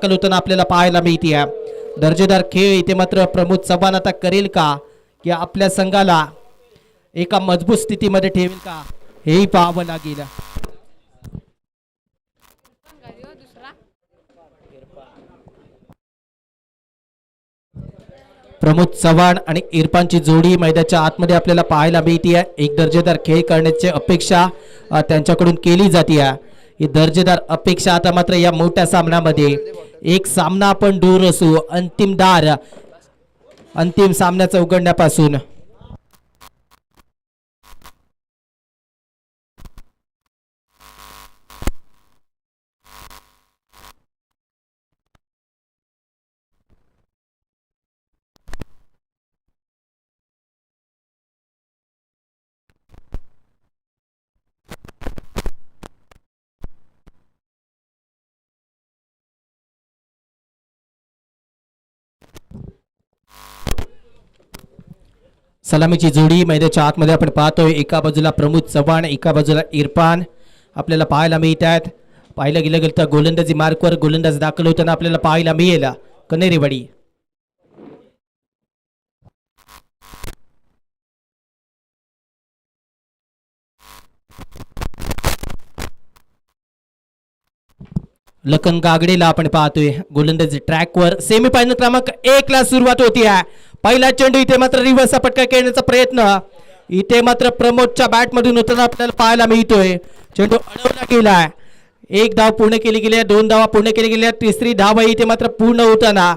होताना आपल्याला पाहायला मिळते. दर्जेदार खेळ इथे मात्र प्रमोद चव्हाण आता करेल का की आपल्या संघाला एका मजबूत स्थितीमध्ये ठेवेल का हेही पाहावं लागेल. प्रमोद चव्हाण आणि इरफानची जोडी मैदानाच्या आतमध्ये आपल्याला पाहायला मिळते. एक दर्जेदार खेळ करण्याची अपेक्षा त्यांच्याकडून केली जाते. ही दर्जेदार अपेक्षा आता मात्र या मोठ्या सामन्यामध्ये एक सामना आपण दूर असू अंतिम सामन्याचा उघडण्यापासून. सलामीची जोडी मैदानाच्या आतमध्ये आपण पाहतोय. एका बाजूला प्रमोद चव्हाण, एका बाजूला इरफान आपल्याला पाहायला मिळत आहेत. पाहायला गेलं तर गोलंदाजी मार्कवर गोलंदाज दाखल होताना आपल्याला पाहायला मिळेल कनेरीवाडी. लखन गागडेला आपण पाहतोय गोलंदाजी ट्रॅकवर. सेमीफायनल क्रमांक 1 ला सुरुवात होती आहे. पहिला चेंडू इथे मात्र रिव्हर्स फटका खेळण्याचा प्रयत्न इथे मात्र प्रमोदच्या बॅट मधून होताना आपल्याला पाहायला मिळतोय. चेंडू अडवला गेलाय. एक धाव पूर्ण केली गेली, 2 धावा पूर्ण केली गेल्या, तिसरी धाव इथे मात्र पूर्ण होताना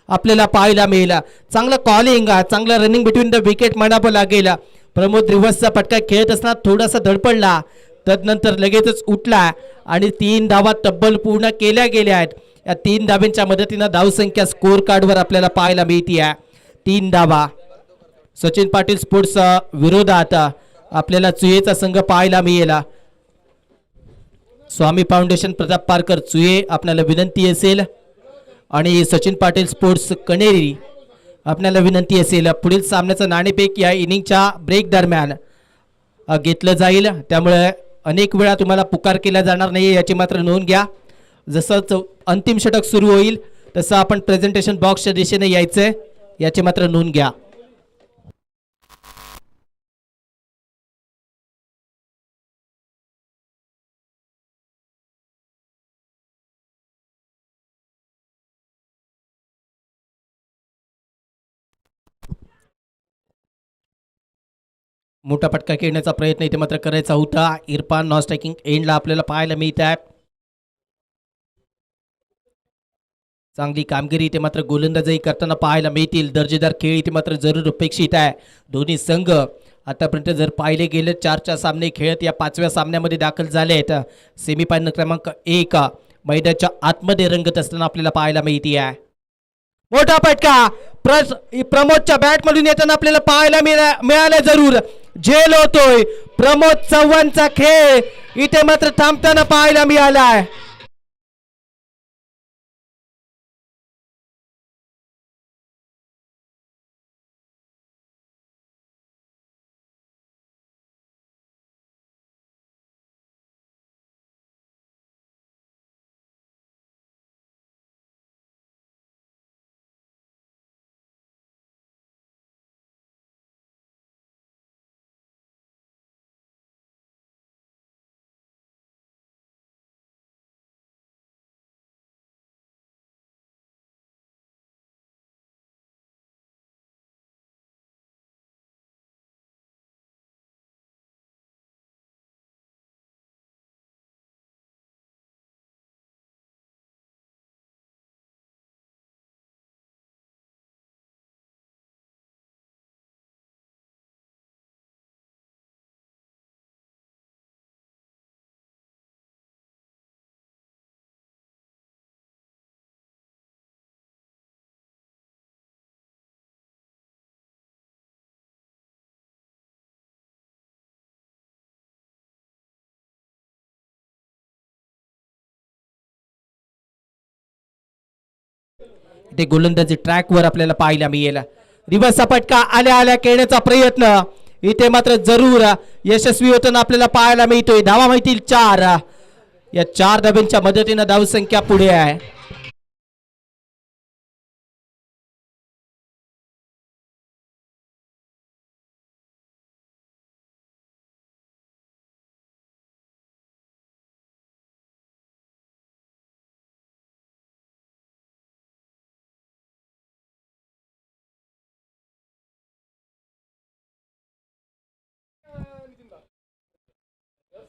आपल्याला पाहायला मिळेल. चांगलं कॉलिंग, चांगलं रनिंग बिटवीन द विकेट म्हणावं लागेल. प्रमोद रिव्हर्सचा फटका खेळत असताना थोडासा धडपडला, तदनंतर लगेचच उठला आणि 3 धावा तब्बल पूर्ण केल्या गेल्या आहेत. या 3 धावांच्या मदतीनं धावसंख्या स्कोर कार्डवर आपल्याला पाहायला मिळते. 3 धावा. सचिन पाटील स्पोर्ट्स विरोधात आपल्याला चुयेचा संघ पाहायला मिळेल. स्वामी फाउंडेशन प्रताप पारकर चुये आपल्याला विनंती असेल आणि सचिन पाटील स्पोर्ट्स कणेरी आपल्याला विनंती असेल. पुढील सामन्याचा नाणेफेक या इनिंगच्या ब्रेक दरम्यान घेतलं जाईल, त्यामुळे अनेक वेळा तुम्हाला पुकार केला जाणार नाही याची मात्र नोंद घ्या. जसं अंतिम षटक सुरू होईल तसं आपण प्रेझेंटेशन बॉक्सच्या दिशेने यायचंय याची मात्र नोंद घ्या. मोठा फटका खेळण्याचा प्रयत्न इथे मात्र करायचा होता. इरफान नॉन स्ट्रायकिंग एंडला आपल्याला पाहायला मिळत आहे. चांगली कामगिरी इथे मात्र गोलंदाजी करताना पाहायला मिळतील. दर्जेदार खेळ इथे मात्र जरूर अपेक्षित आहे. दोन्ही संघ आतापर्यंत जर पाहिले गेले 4 सामने खेळत या 5व्या सामन्यामध्ये दाखल झाले आहेत. सेमीफायनल क्रमांक 1 मैदानाच्या आतमध्ये रंगत असताना आपल्याला पाहायला मिळते आहे. मोठा फटका प्रमोदच्या बॅट मधून येताना आपल्याला पाहायला मिळाला. जरूर झेल होतोय. प्रमोद चव्हाणचा खेळ इथे मात्र थांबताना पाहायला मिळालाय. ते गोलंदाजी ट्रॅकवर आपल्याला पाहायला मिळेल. रिव्हर्सचा फटका आल्या खेळण्याचा प्रयत्न इथे मात्र जरूर यशस्वी होताना आपल्याला पाहायला मिळतोय. धावा माहिती 4. या 4 धावांच्या मदतीने धावसंख्या पुढे आहे.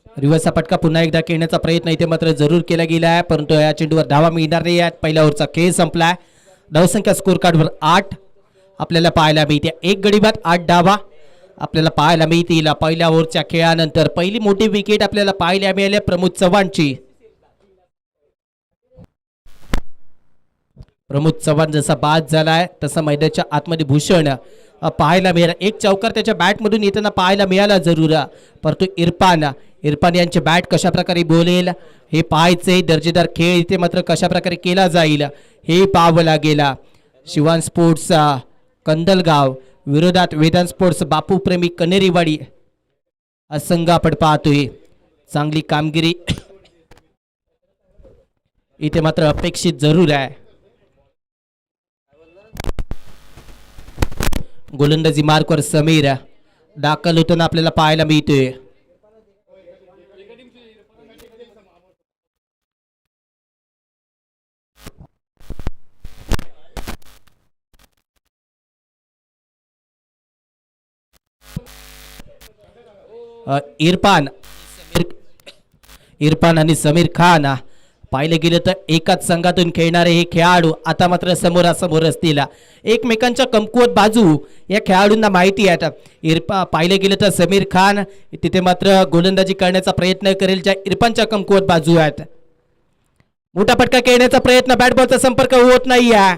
रिव्हर्सचा फटका पुन्हा एकदा खेळण्याचा प्रयत्न इथे मात्र जरूर केला गेला आहे, परंतु या चेंडूवर धावा मिळणार नाही आहेत. पहिल्या ओव्हरचा खेळ संपलाय. धावसंख्या स्कोर कार्डवर 8 आपल्याला पाहायला मिळते. एक गडी बाद 8 धावा आपल्याला पाहायला मिळतील. पहिल्या ओव्हरच्या खेळानंतर पहिली मोठी विकेट आपल्याला पाहायला मिळाली प्रमोद चव्हाणची. प्रमोद चव्हाण जसा बाद झालाय तसा मैदानाच्या आतमध्ये भूषण पाहायला मिळाला. एक चौकार त्याच्या बॅटमधून येताना पाहायला मिळाला जरूर, परंतु इरफान यांचे बॅट कशा प्रकारे बोलेल हे पाहायचे. दर्जेदार खेळ इथे मात्र कशा प्रकारे केला जाईल हे पाहावं लागेल. शिवान स्पोर्ट्स कंदलगाव विरोधात वेदांत स्पोर्ट्स बापू प्रेमी कनेरीवाडी हा संघ आपण पाहतोय. चांगली कामगिरी इथे मात्र अपेक्षित जरूर आहे. गोलंदाजी मार्कवर समीर दाखल होताना आपल्याला पाहायला मिळतोय. इरफान आणि समीर खान पाहिले गेले तर एकाच संघातून खेळणारे हे खेळाडू आता मात्र समोरासमोर असतील. एकमेकांच्या कमकुवत बाजू या खेळाडूंना माहिती आहे. पाहिले गेले तर समीर खान तिथे मात्र गोलंदाजी करण्याचा प्रयत्न करेल ज्या इरफानच्या कमकुवत बाजू आहेत. मोठा फटका खेळण्याचा प्रयत्न, बॅट बॉलचा संपर्क होत नाही आहे.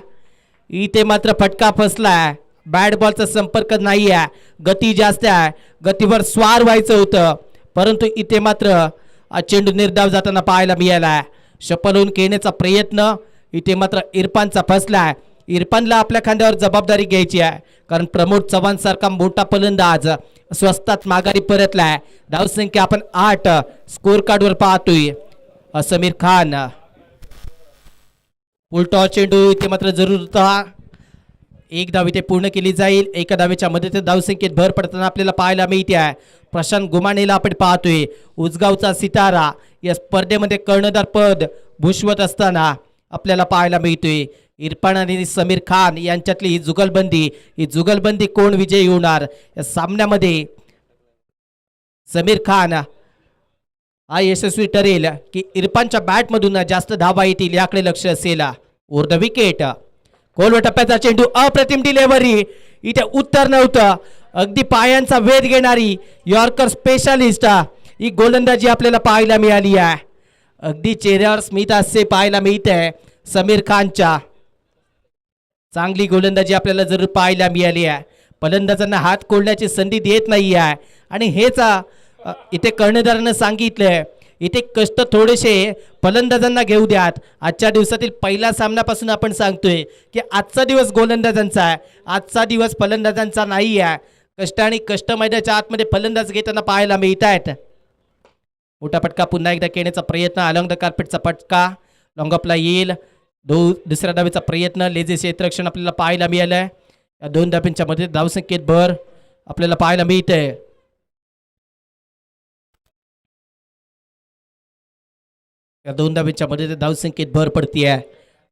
इथे मात्र फटका फसलाय. बॅट बॉलचा संपर्क नाही आहे. गती जास्त आहे, गतीवर स्वार व्हायचं होतं, परंतु इथे मात्र चेंडू निर्धाव जाताना पाहायला मिळाला. शपल होऊन खेळण्याचा प्रयत्न इथे मात्र इरफानचा फसलाय. इरफानला आपल्या खांद्यावर जबाबदारी घ्यायची आहे, कारण प्रमोद चव्हाण सारखा मोठा फलंदाज स्वस्तात माघारी परतलाय. धावसंख्या आपण 8 स्कोर कार्डवर पाहतोय. समीर खान उलटा चेंडू इथे मात्र जरूर होता. एक धाव इथे पूर्ण केली जाईल. एका धावेच्या मदतीने धावसंख्येत भर पडताना आपल्याला पाहायला मिळते आहे. प्रशांत गुमानेला आपण पाहतोय. उजगावचा सितारा या स्पर्धेमध्ये कर्णधार पद भूषवत असताना आपल्याला पाहायला मिळतोय. इरफान आणि समीर खान यांच्यातली ही जुगलबंदी कोण विजयी होणार या सामन्यामध्ये समीर खान हा यशस्वी ठरेल की इरफानच्या बॅटमधून जास्त धावा येतील याकडे लक्ष असेल. ओव्हर द विकेट खोलवर टप्प्याचा चेंडू, अप्रतिम डिलेव्हरी, इथे उत्तर नव्हतं. अगदी पायांचा वेध घेणारी यॉर्कर स्पेशालिस्ट ही गोलंदाजी आपल्याला पाहायला मिळाली आहे. अगदी चेहऱ्यावर स्मित हास्य पाहायला मिळतंय समीर खानच्या. चांगली गोलंदाजी आपल्याला जरूर पाहायला मिळाली आहे. फलंदाजांना हात खोलण्याची संधी देत नाही आहे, आणि हेच इथे कर्णधारानं सांगितलंय. इथे कष्ट थोडेसे फलंदाजांना घेऊ द्यात. आजच्या दिवसातील पहिल्या सामन्यापासून आपण सांगतोय की आजचा दिवस गोलंदाजांचा आहे, आजचा दिवस फलंदाजांचा नाही आहे. कष्ट आणि कष्ट मैदानाच्या आतमध्ये फलंदाज घेताना पाहायला मिळत आहेत. मोठा फटका पुन्हा एकदा खेळण्याचा प्रयत्न, अलॉंग द कार्पेटचा फटका लॉंगअपला येईल. दुसऱ्या धावेचा प्रयत्न, लेझी क्षेत्ररक्षण आपल्याला पाहायला मिळालंय. या 2 धाब्यांच्या मध्ये धावसंख्येत भर आपल्याला पाहायला मिळतंय. या 2 धाब्यांच्या मध्ये धावसंख्येत भर पडतीये.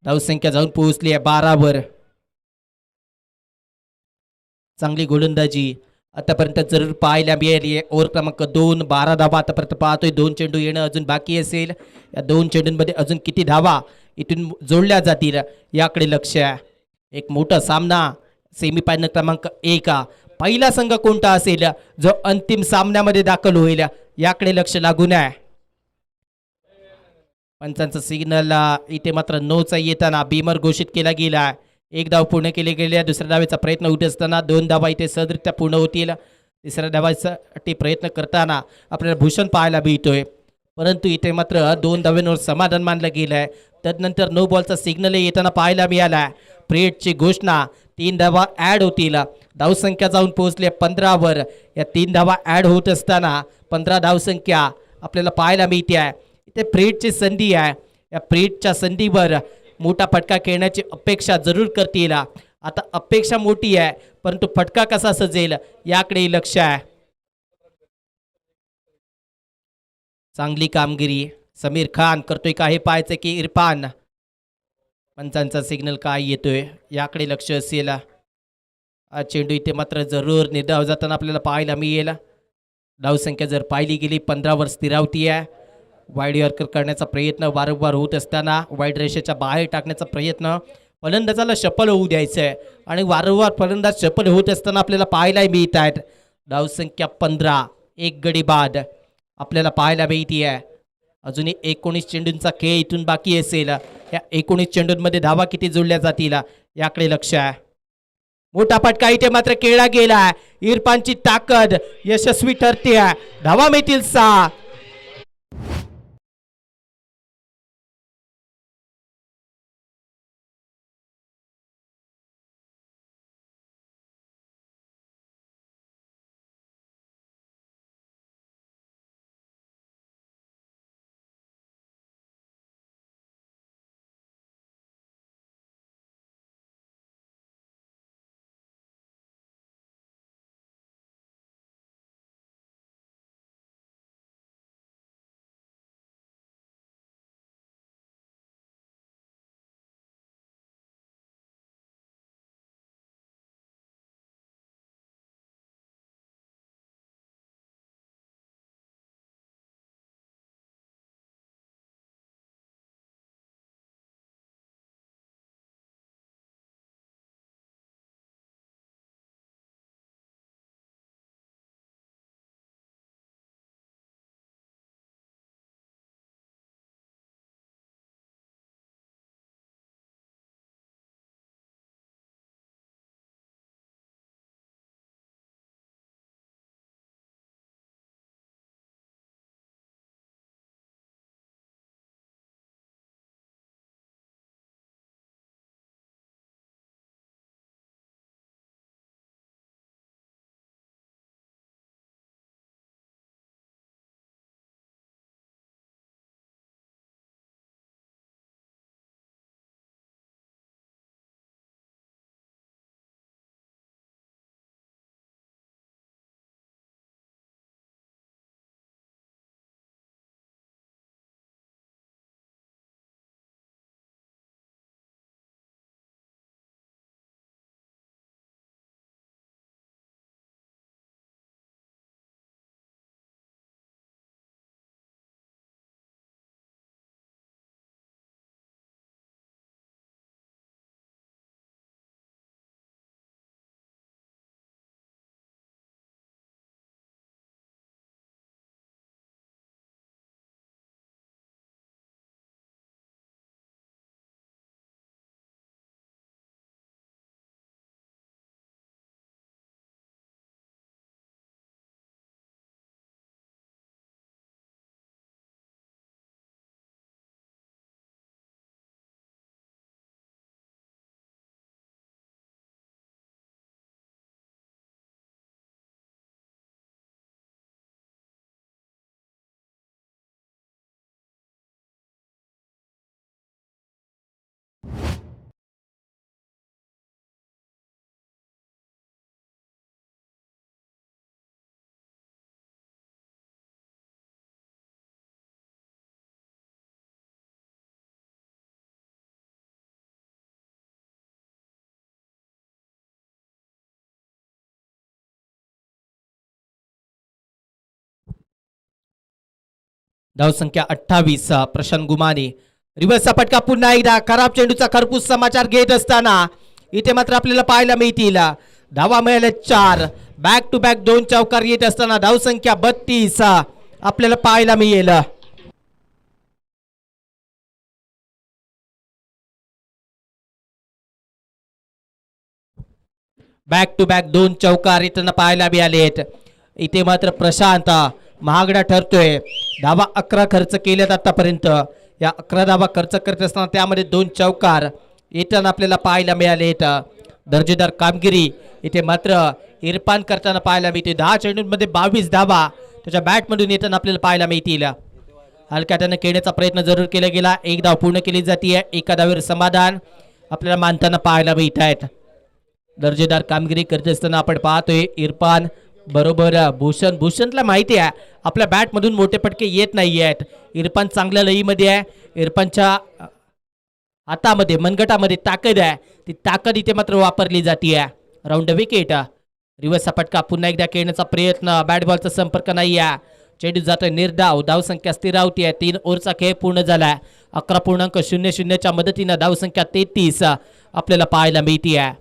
धावसंख्या जाऊन पोहोचली आहे 12 वर. चांगली गोलंदाजी आतापर्यंत जरूर पाहायला मिळाली आहे. ओव्हर क्रमांक 2 12 धावा आतापर्यंत पाहतोय. 2 चेंडू येणं अजून बाकी असेल. या 2 चेंडूंमध्ये अजून किती धावा इथून जोडल्या जातील याकडे लक्ष आहे. एक मोठा सामना सेमीफायनल क्रमांक 1. पहिला संघ कोणता असेल जो अंतिम सामन्यामध्ये दाखल होईल याकडे लक्ष लागून आहे. पंचांचा सिग्नल इथे मात्र नोचा येताना बीमर घोषित केला गेला. 1 धाव पूर्ण केली गेली. दुसऱ्या धावेचा प्रयत्न उठत असताना 2 धावा इथे सहजरित्या पूर्ण होतील. तिसऱ्या धावासाठी प्रयत्न करताना आपल्याला भूषण पाहायला मिळतोय, परंतु इथे मात्र 2 धाव्यांवर समाधान मानलं गेलं आहे. त्यानंतर नो बॉलचा सिग्नल येताना पाहायला मिळाला. प्रेटची घोषणा, 3 धावा ॲड होतील. धावसंख्या जाऊन पोहोचली 15 वर. या 3 धावा ॲड होत असताना 15 धावसंख्या आपल्याला पाहायला मिळते आहे. इथे प्रेटची संधी आहे. या प्रेटच्या संधीवर मोठा फटका खेळण्याची अपेक्षा जरूर करतील. आता अपेक्षा मोठी आहे, परंतु फटका कसा सजेल याकडे लक्ष आहे. चांगली कामगिरी समीर खान करतोय का हे पाहायचं की इरफान. पंचांचा सिग्नल काय येतोय याकडे लक्ष असेल. चेंडू इथे मात्र जरूर निर्धाव जाताना आपल्याला पाहायला मिळेल. धावसंख्या जर पाहिली गेली 15वर स्थिरावती आहे. वाईड यॉर्कर करण्याचा प्रयत्न वारंवार होत असताना वाईड रेषेच्या बाहेर टाकण्याचा प्रयत्न, फलंदाजाला शफल होऊ द्यायचं आहे आणि वारंवार फलंदाज शफल होत असताना आपल्याला पाहायला मिळत आहेत. धावसंख्या 15, एक गडी बाद आपल्याला पाहायला मिळते आहे. अजूनही 19 चेंडूंचा खेळ इथून बाकी असेल. या 19 चेंडूंमध्ये धावा किती जोडल्या जातील याकडे लक्ष आहे. मोठा फटका इथे मात्र खेळला गेला. इरफानची ताकद यशस्वी ठरते. धावा मिळतील 6. धावसंख्या 28, प्रशांत गुमाने. रिव्हर्सचा फटका पुन्हा एकदा खराब चेंडूचा खरपूस समाचार घेत असताना इथे मात्र आपल्याला पाहायला मिळतील धावा मिळाल्या 4. बॅक टू बॅक 2 चौकार येत असताना धावसंख्या 32 आपल्याला पाहायला मिळेल. बॅक टू बॅक 2 चौकार येताना पाहायला मिळालेत. इथे मात्र प्रशांत महागडा ठरतोय. धावा 11 खर्च केल्यात आतापर्यंत. या 11 धावा खर्च करत असताना त्यामध्ये 2 चौकार येताना आपल्याला पाहायला मिळालेत. दर्जेदार कामगिरी इथे मात्र इरफान करताना पाहायला मिळते. 10 चेंडूंमध्ये 22 धावा त्याच्या बॅटमधून येताना आपल्याला पाहायला मिळतील. हलक्या हाताने खेळण्याचा प्रयत्न जरूर केला गेला. 1 धाव पूर्ण केली जाते. एका धावेवर समाधान आपल्याला मानताना पाहायला मिळत आहेत. दर्जेदार कामगिरी करत असताना आपण पाहतोय इरफान बरोबर भूषणला माहिती आहे आपल्या बॅटमधून मोठे फटके येत नाही आहेत. इरफान चांगल्या लईमध्ये आहे. इरफानच्या हातामध्ये मनगटामध्ये ताकद आहे. ती ताकद इथे मात्र वापरली जाते. राऊंड विकेट रिव्हर्सचा फटका पुन्हा एकदा खेळण्याचा प्रयत्न, बॅट बॉलचा संपर्क नाही आहे. चेंडू जातोय निर्धाव, धावसंख्या स्थिरावती 3 ओव्हरचा खेळ पूर्ण झाला. 11.00च्या मदतीनं धावसंख्या 33 आपल्याला पाहायला मिळते आहे.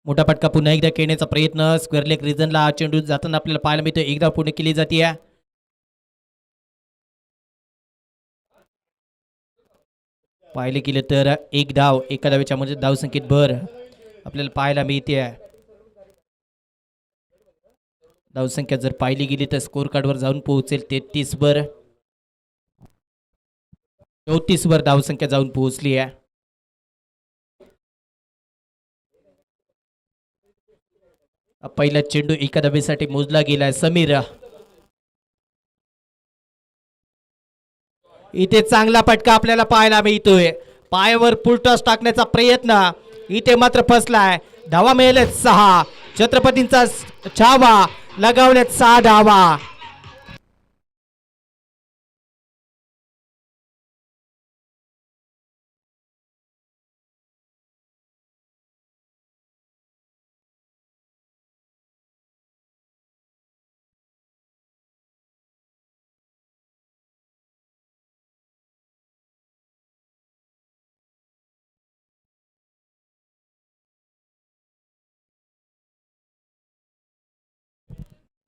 मोठा फटका पुन्हा एकदा खेळण्याचा प्रयत्न, स्क्वेअर लेग रिजनला चेंडू जाताना आपल्याला पाहायला मिळतो. एकदा पुढे केली जाते. पाहिले गेले तर एक धाव, एका धावेच्या म्हणजे धावसंख्येत भर आपल्याला पाहायला मिळते. धावसंख्या जर पाहिली गेली तर स्कोर कार्डवर जाऊन पोहोचेल 33 वर, 34 वर धावसंख्या जाऊन पोहोचली आहे. पहिला चेंडू एका धावेसाठी मोजला गेलाय. समीर इथे चांगला फटका आपल्याला पाहायला मिळतोय. पायावर फुलटॉस टाकण्याचा प्रयत्न इथे मात्र फसलाय. धावा मिळालेत 6. छत्रपतींचा छावा लगावल्यात 6 धावा.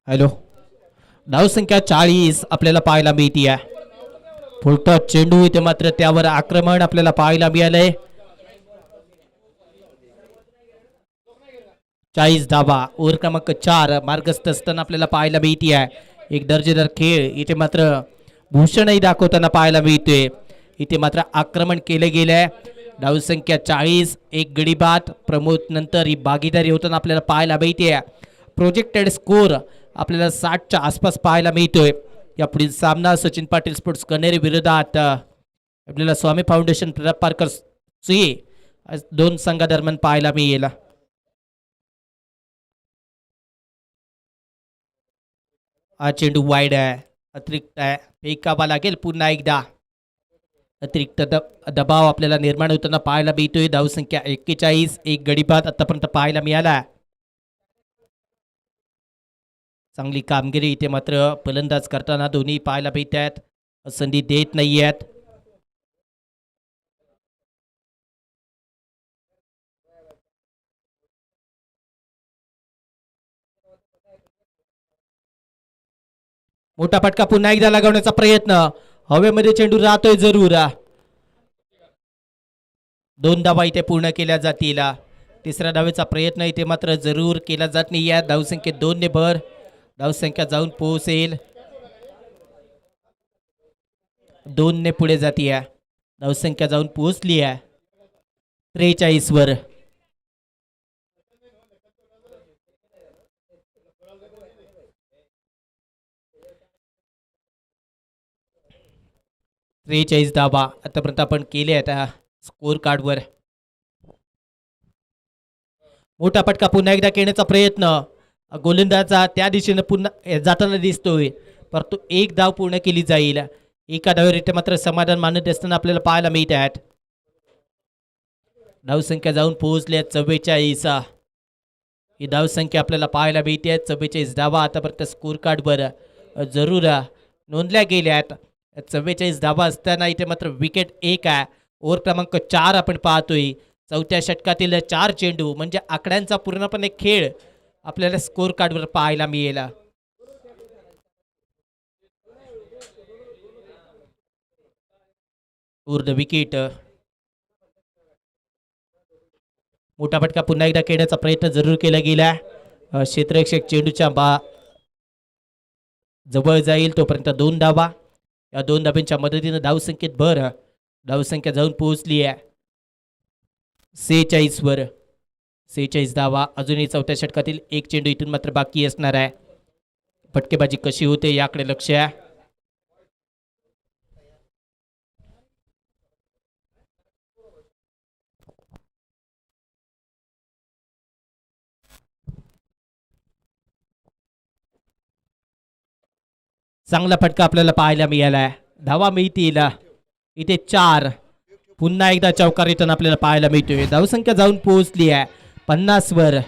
हॅलो, धावसंख्या 40 आपल्याला पाहायला मिळते. फुलटॉस चेंडू इथे मात्र त्यावर आक्रमण आपल्याला पाहायला मिळालंय. 40 धावा. ओव्हर क्रमांक 4 मार्गस्थ असताना आपल्याला पाहायला मिळते आहे. एक दर्जेदार खेळ इथे मात्र भूषणही दाखवताना पाहायला मिळतोय. इथे मात्र आक्रमण केले गेले. धावसंख्या 40, एक गडी बाद. प्रमोद नंतर ही भागीदारी होताना आपल्याला पाहायला मिळते. प्रोजेक्टेड स्कोर आपल्याला 60च्या आसपास पाहायला मिळतोय. या पुढील सामना सचिन पाटील स्पोर्ट्स कनेरी विरोधात आपल्याला स्वामी फाउंडेशन पारकर सी 2 संघादरम्यान पाहायला मिळेल. हा चेंडू वाईड आहे, अतिरिक्त आहे, फेकावा लागेल पुन्हा एकदा. अतिरिक्त दबाव आपल्याला निर्माण होताना पाहायला मिळतोय. धावसंख्या 41, एक गडीबाद आतापर्यंत पाहायला मिळाला. चांगली कामगिरी इथे मात्र फलंदाज करताना दोन्ही पाहायला मिळत आहेत. संधी देत नाही आहेत. मोठा फटका पुन्हा एकदा लगावण्याचा प्रयत्न. हवेमध्ये चेंडू राहतोय जरूर. 2 धावा इथे पूर्ण केल्या जातील. तिसऱ्या धावेचा प्रयत्न इथे मात्र जरूर केला जात नाही आहे. धावसंख्येत 2 ने भर. धावसंख्या जाऊन पोहोचेल 2 ने पुढे जाते. धावसंख्या जाऊन पोहोचली आहे 43 वर. धावा आतापर्यंत आपण केले आहेत. स्कोर कार्डवर मोठा फटका पुन्हा एकदा खेळण्याचा प्रयत्न गोलंदाजा त्या दिशेने पुन्हा जाताना दिसतोय, परंतु एक धाव पूर्ण केली जाईल. एका धावेवर मात्र समाधान मानत असताना आपल्याला पाहायला मिळत आहेत. धावसंख्या जाऊन पोहोचल्या 44. ही धावसंख्या आपल्याला पाहायला मिळते. 44 धावा आतापर्यंत स्कोर कार्डवर जरूर नोंदल्या गेल्यात. 44 धावा असताना इथे मात्र विकेट एक आहे. ओव्हर क्रमांक 4 आपण पाहतोय. चौथ्या षटकातील 4 चेंडू म्हणजे आकड्यांचा पूर्णपणे खेळ आपल्याला स्कोर कार्डवर पाहायला मिळेल. ऊर्ध्व विकेट मोठा फटका पुन्हा एकदा खेळण्याचा प्रयत्न जरूर केला गेला. क्षेत्ररक्षक चेंडूच्या जवळ जाईल तोपर्यंत 2 धावा. या 2 धाब्यांच्या मदतीने धावसंख्येत भर. धावसंख्या जाऊन पोहोचली आहे 46 वर. 46 धावा. अजूनही चौथ्या षटकातील एक चेंडू इथून मात्र बाकी असणार आहे. फटकेबाजी कशी होते याकडे लक्ष आहे. चांगला फटका आपल्याला पाहायला मिळालाय. धावा मिळतील इथे 4. पुन्हा एकदा चौकार रिटर्न आपल्याला पाहायला मिळतोय. धावसंख्या जाऊन पोहोचली आहे 50 वर.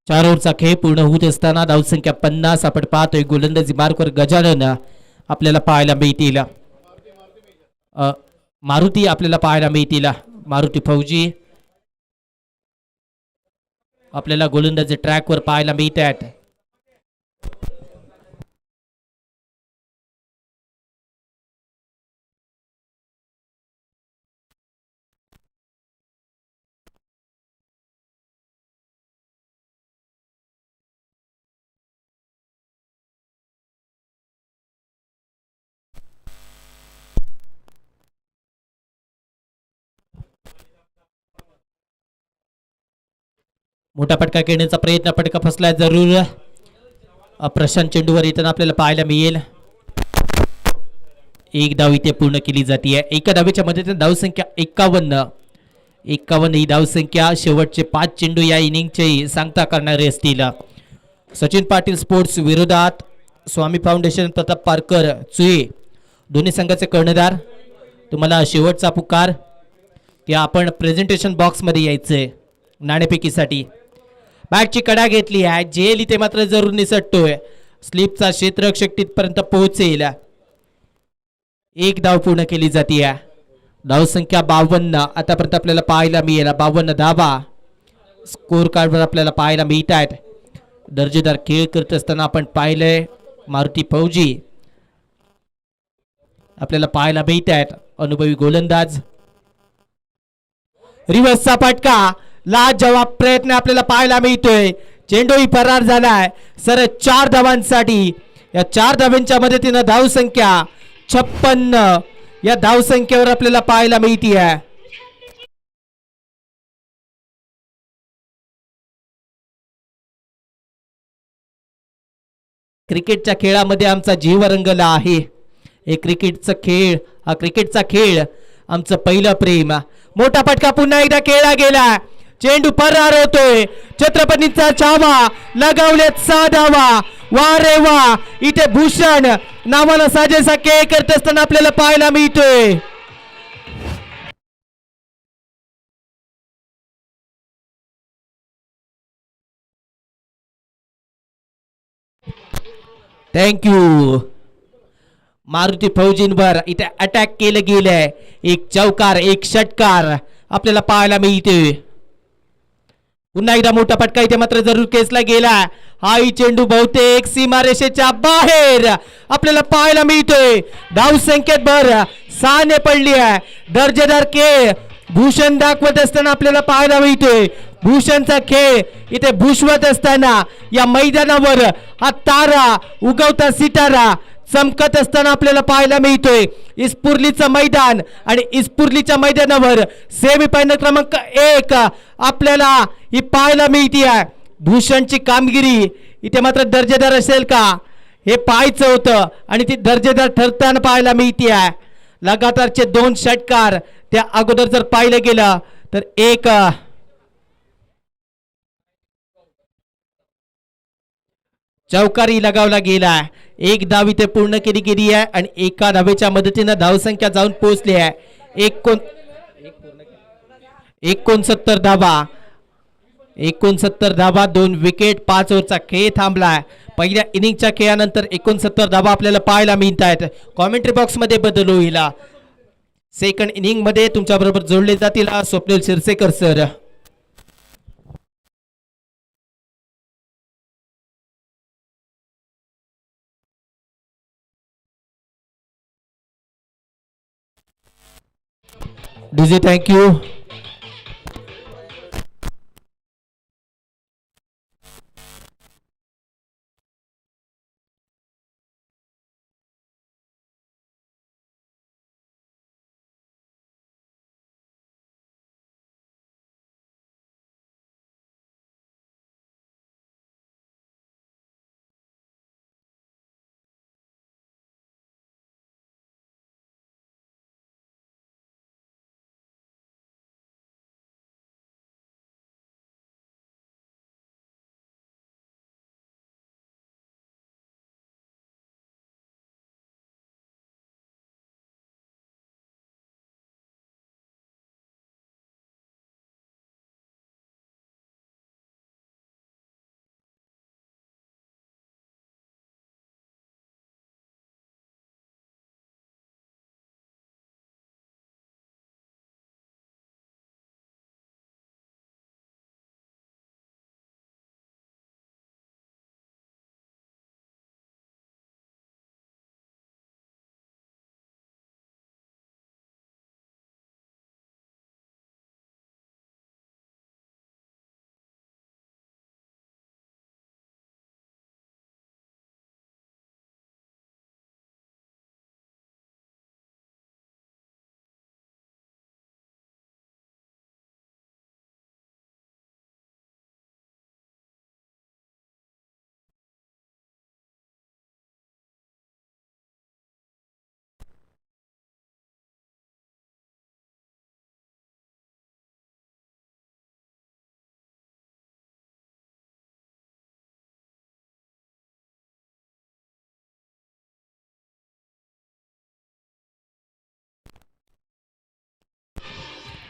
चार ओव्हरचा खेळ पूर्ण होत असताना धावसंख्या 50 आपण पाहतोय. गोलंदाजी मार्कवर गजानन आपल्याला पाहायला मिळतील. मारुती आपल्याला पाहायला मिळतील. मारुती फौजी आपल्याला गोलंदाजी ट्रॅकवर पाहायला मिळत आहेत. मोठा फटका खेळण्याचा प्रयत्न. फटका फसलाय जरूर. प्रशांत चेंडूवर येताना आपल्याला पाहायला मिळेल. एक धाव इथे पूर्ण केली जाते. एका धावेच्या मदतीने धावसंख्या 51. 51 ही धावसंख्या. शेवटचे 5 चेंडू या इनिंगचे सांगता करणारे असतील. सचिन पाटील स्पोर्ट्स विरोधात स्वामी फाउंडेशन प्रताप पारकर चुये दोन्ही संघाचे कर्णधार. तुम्हाला शेवटचा पुकार की आपण प्रेझेंटेशन बॉक्समध्ये यायचंय नाणेफेकीसाठी. बॅटची कडा घेतली आहे. जेल इथे मात्र जरूर निसटतोय. स्लिपचा क्षेत्ररक्षक तिथपर्यंत पोहोचेल. एक धाव पूर्ण केली जाते. धावसंख्या 52 आतापर्यंत आपल्याला पाहायला मिळेल. 52 धावा स्कोर कार्डवर आपल्याला पाहायला मिळत आहेत. दर्जेदार खेळ करत असताना आपण पाहिलंय मारुती फौजी आपल्याला पाहायला मिळत आहेत. अनुभवी गोलंदाज. रिव्हर्सचा फटका. लाजवाब प्रयत्न आपल्याला पाहायला मिळतोय. चेंडूही फरार झालाय. सर 4 धावांसाठी. या 4 धावांच्या मदतीनं धावसंख्या 56 या धावसंख्येवर आपल्याला पाहायला मिळते. क्रिकेटच्या खेळामध्ये आमचा जीव रंगला आहे. हे क्रिकेटचा खेळ, हा क्रिकेटचा खेळ आमचं पहिलं प्रेम. मोठा फटका पुन्हा एकदा खेळला गेला. चेंडू फरार होतोय. छत्रपतींचा चावा लगावल्यात 6 धावा. वा रे वा. इथे भूषण नावाला साजेसा खेळ करत असताना आपल्याला पाहायला मिळतोय. थँक्यू. मारुती फौजींवर इथे अटॅक केलं गेलंय. एक चौकार एक षटकार आपल्याला पाहायला मिळते. पुन्हा एकदा मोठा फटका इथे मात्र जरूर केसला गेला. हाही चेंडू बहुतेक सीमारेषेच्या बाहेर आपल्याला पाहायला मिळतोय. धाव संख्येत भर 6 ने पडली आहे. दर्जेदार खेळ भूषण दाखवत असताना आपल्याला पाहायला मिळतोय. भूषणचा खेळ इथे भूषवत असताना या मैदानावर हा तारा उगवता सितारा चमकत असताना आपल्याला पाहायला मिळतोय. इस्पुर्लीचं मैदान आणि इस्पुर्लीच्या मैदानावर सेमीफायनल क्रमांक 1 आपल्याला ही पाहायला मिळते आहे. भूषणची कामगिरी इथे मात्र दर्जेदार असेल का हे पाहायचं होतं आणि ती दर्जेदार ठरताना पाहायला मिळते आहे. लगातारचे 2 षटकार त्या अगोदर जर पाहिलं गेलं तर एक चौकारी लगावला गेला. एक धाव इथे पूर्ण केली गेली आहे आणि एका धावेच्या मदतीने धावसंख्या जाऊन पोहोचली आहे 69 धावा. 69 धावा, 2 विकेट, 5 ओव्हरचा खेळ थांबलाय. पहिल्या इनिंगच्या खेळानंतर 69 धावा आपल्याला पाहायला मिळत आहेत. कॉमेंट्री बॉक्स मध्ये बदल होईल. सेकंड इनिंग मध्ये तुमच्या बरोबर जोडले जातील Swapnil Shirsekar sir. DJ thank you.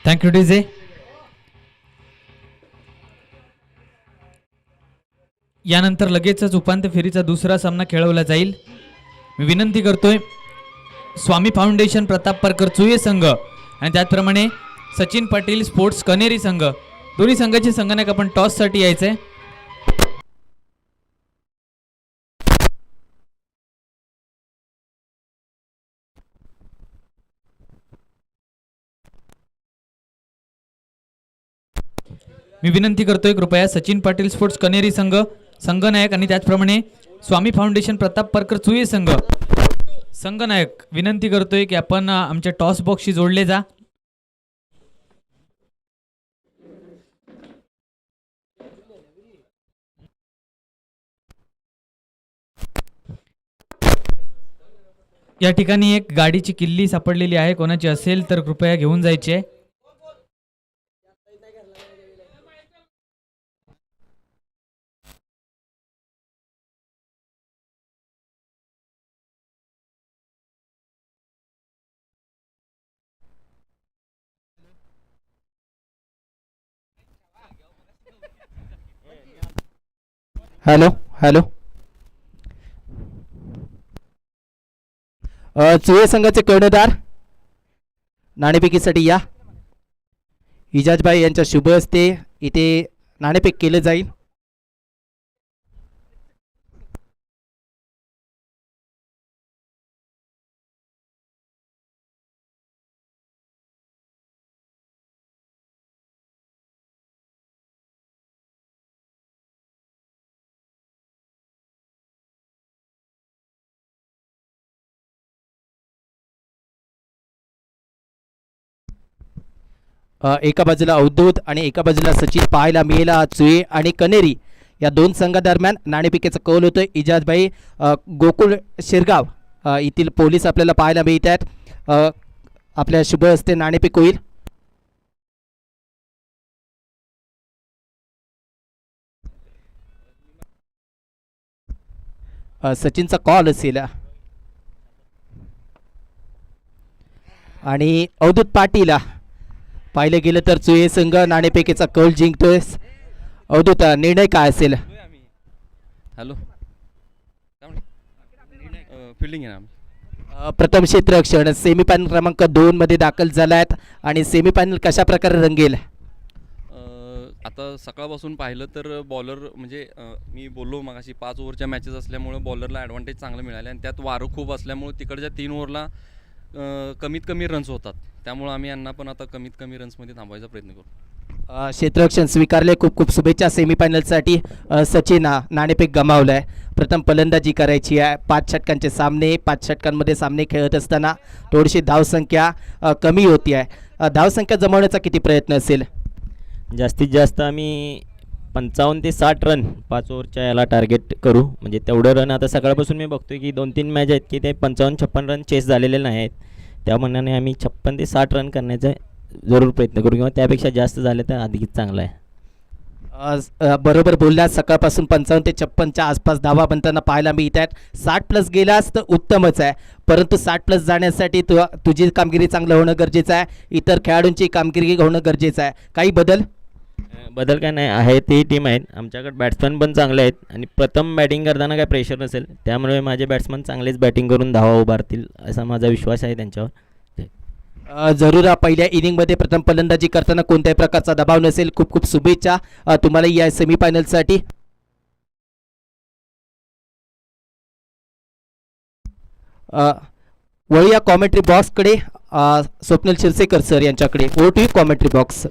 Thank you DJ. यानंतर लगेचच उपांत्य फेरीचा दुसरा सामना खेळवला जाईल. मी विनंती करतोय स्वामी फाउंडेशन प्रताप परकर चुये संघ आणि त्याचप्रमाणे सचिन पाटील स्पोर्ट्स कनेरी संघ दोन्ही संघाचे संघनायक आपण टॉससाठी यायचंय. मी विनंती करतोय कृपया सचिन पाटील स्पोर्ट्स कनेरी संघ संघनायक आणि त्याचप्रमाणे स्वामी फाउंडेशन प्रताप परकर चुये संघ संघनायक विनंती करतोय की आपण आमच्या टॉस बॉक्सशी जोडले जा. या ठिकाणी एक गाडीची किल्ली सापडलेली आहे. कोणाची असेल तर कृपया घेऊन जायची आहे. हॅलो हॅलो चुये संघाचे कर्णधार नाणेफेकीसाठी या. इजाजभाई यांच्या शुभ हस्ते इथे नाणेफेक केलं जाईल. एका बाजूला अवधूत आणि एका बाजूला सचिन पाहायला मिळेला. चुये आणि कनेरी या दोन संघादरम्यान नाणेफेकीचा कौल होतोय. इजाजभाई गोकुळ शिरगाव येथील पोलीस आपल्याला पाहायला मिळत आहेत. आपल्या शुभ हस्ते नाणेफेक होईल. सचिनचा कॉल असेल आणि अवधूत पाटील पाहिलं गेलं तर चुये संघ नाणेफेकीचा कौल जिंकतोय. अवधूत निर्णय काय असेल? हॅलो फिल्डिंग आहे ना. प्रथम क्षेत्ररक्षण सेमीफायनल क्रमांक 2 मध्ये दाखल झाला आहेत आणि सेमीफायनल कशा प्रकारे रंगेल? आता सकाळपासून पाहिलं तर बॉलर म्हणजे मी बोललो मगाशी 5 ओव्हरच्या मॅचेस असल्यामुळं बॉलरला ॲडव्हान्टेज चांगलं मिळालं आणि त्यात वारं खूप असल्यामुळं तिकडच्या 3 ओव्हरला कमीत कमी रन्स होतात. त्यामुळं आम्ही यांना पण आता कमीत कमी रन्समध्ये थांबवायचा प्रयत्न करू. क्षेत्ररक्षण स्वीकारले. खूप खूप शुभेच्छा सेमीफायनलसाठी. सचिन नाणेफेक गमावलं आहे. प्रथम फलंदाजी करायची आहे. 5 षटकांचे सामने, 5 षटकांमध्ये सामने खेळत असताना थोडीशी धावसंख्या कमी होती आहे. धावसंख्या जमवण्याचा किती प्रयत्न असेल? जास्तीत जास्त आम्ही 55 ते 60 रन 5 ओव्हरच्या याला टार्गेट करू. म्हणजे तेवढं रन आता सकाळपासून मी बघतोय की 2-3 मॅच आहेत की ते 55-56 रन चेस झालेले नाही आहेत. त्या मनाने आम्ही 56 ते 60 रन करण्याचा जरूर प्रयत्न करू किंवा त्यापेक्षा जास्त झाले तर अधिक चांगलं आहे. बरोबर बोललात. सकाळपासून 55 ते 56च्या आसपास धावा बनताना पाहायला मिळत आहेत. 60 प्लस गेलास तर उत्तमच आहे, परंतु 60 प्लस जाण्यासाठी तुझी कामगिरी चांगलं होणं गरजेचं आहे. इतर खेळाडूंची कामगिरी होणं गरजेचं आहे. काही बदल बदल काय नाही आहे, ती टीम आहेत. आमच्याकडे बॅट्समन पण चांगले आहेत आणि प्रथम बॅटिंग करताना काय प्रेशर नसेल, त्यामुळे माझे बॅट्समन चांगलेच बॅटिंग करून धावा उभारतील असा माझा विश्वास आहे त्यांच्यावर. जरूर पहिल्या इनिंगमध्ये प्रथम फलंदाजी करताना कोणत्याही प्रकारचा दबाव नसेल. खूप खूप शुभेच्छा तुम्हाला या सेमीफायनलसाठी. वळूया कॉमेंट्री बॉक्सकडे. स्वप्नील शिरसेकर सर यांच्याकडे. Over to commentary box.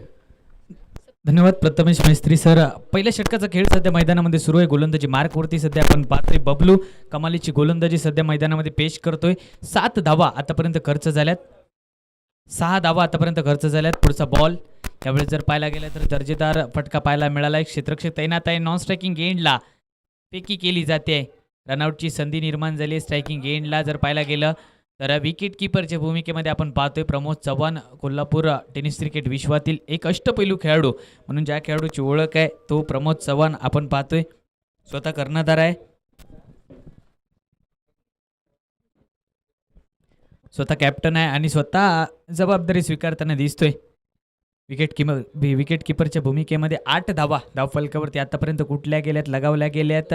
धन्यवाद प्रथमेश मैस्त्री सर. पहिल्या षटकाचा खेळ सध्या मैदानामध्ये सुरू आहे. गोलंदाजी मार्कवरती सध्या आपण पाहतोय. बबलू कमालीची गोलंदाजी सध्या मैदानामध्ये पेश करतोय. 7 धावा आतापर्यंत खर्च झाल्यात. 6 धावा आतापर्यंत खर्च झाल्यात. पुढचा बॉल यावेळेस जर पाहायला गेला तर दर्जेदार फटका पाहायला मिळाला आहे. क्षेत्ररक्षक तैनात आहे. नॉन स्ट्रायकिंग एंडला पेकी केली जाते. रनआउटची संधी निर्माण झाली. स्ट्रायकिंग एंडला जर पाहायला गेलं तर विकेट किपरच्या भूमिकेमध्ये आपण पाहतोय प्रमोद चव्हाण. कोल्हापूर टेनिस क्रिकेट विश्वातील एक अष्टपैलू खेळाडू म्हणून ज्या खेळाडूची ओळख आहे तो प्रमोद चव्हाण आपण पाहतोय. स्वतः कर्णधार आहे. स्वतः कॅप्टन आहे आणि स्वतः जबाबदारी स्वीकारताना दिसतोय. विकेट किपरच्या भूमिकेमध्ये 8 धावा धावफलकावरती आतापर्यंत कुठल्या गेल्यात, लगावल्या गेल्यात.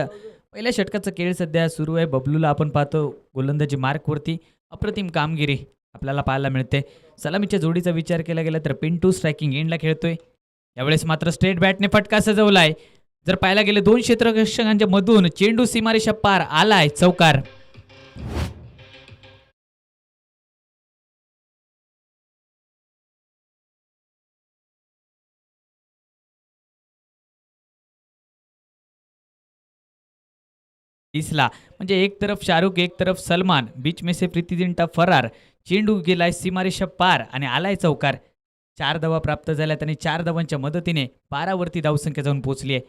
पहिल्या षटकाचा खेळ सध्या सुरू आहे. बबलूला आपण पाहतो गोलंदाजी मार्कवरती अप्रतिम कामगिरी आपल्याला पाहायला मिळते. सलामीच्या जोडीचा विचार केला गेला तर पिंटू स्ट्रायकिंग एंडला खेळतोय. यावेळेस मात्र स्ट्रेट बॅटने फटका सजवलाय. जर पाहायला गेले 2 क्षेत्ररक्षकांच्या मधून चेंडू सीमारेषा पार आलाय. चौकार. दिसला म्हणजे एक तरफ शाहरुख एक तरफ सलमान. बीच में से प्रीती जिंटा फरार. चेंडू गेलाय सीमारेषा पार आणि आलाय चौकार. 4 धावा प्राप्त झाल्यात आणि 4 धावांच्या मदतीने 12 वरती धावसंख्या जाऊन पोहोचली आहे.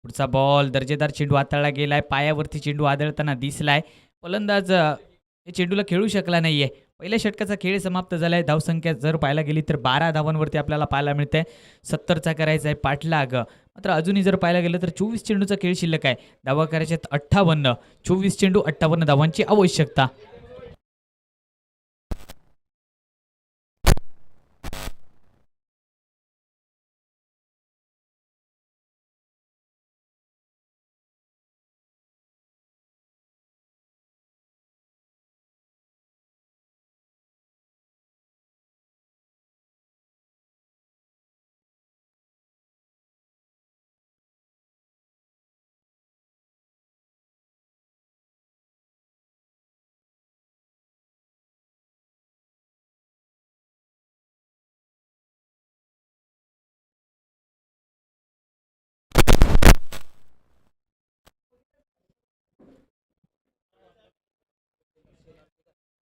पुढचा बॉल दर्जेदार चेंडू हाताळला गेलाय. पायावरती चेंडू आदळताना दिसलाय. फलंदाज हे चेंडूला खेळू शकला नाहीये. पहिल्या षटकाचा खेळ समाप्त झालाय. धावसंख्या जर पाहायला गेली तर 12 धावांवरती आपल्याला पाहायला मिळते. 70चा करायचा आहे पाठलाग. मात्र अजूनही जर पाहायला गेलं तर 24 चेंडूचा खेळ शिल्लक आहे. धावा करायचे 58. 24 चेंडू 58 धावांची आवश्यकता.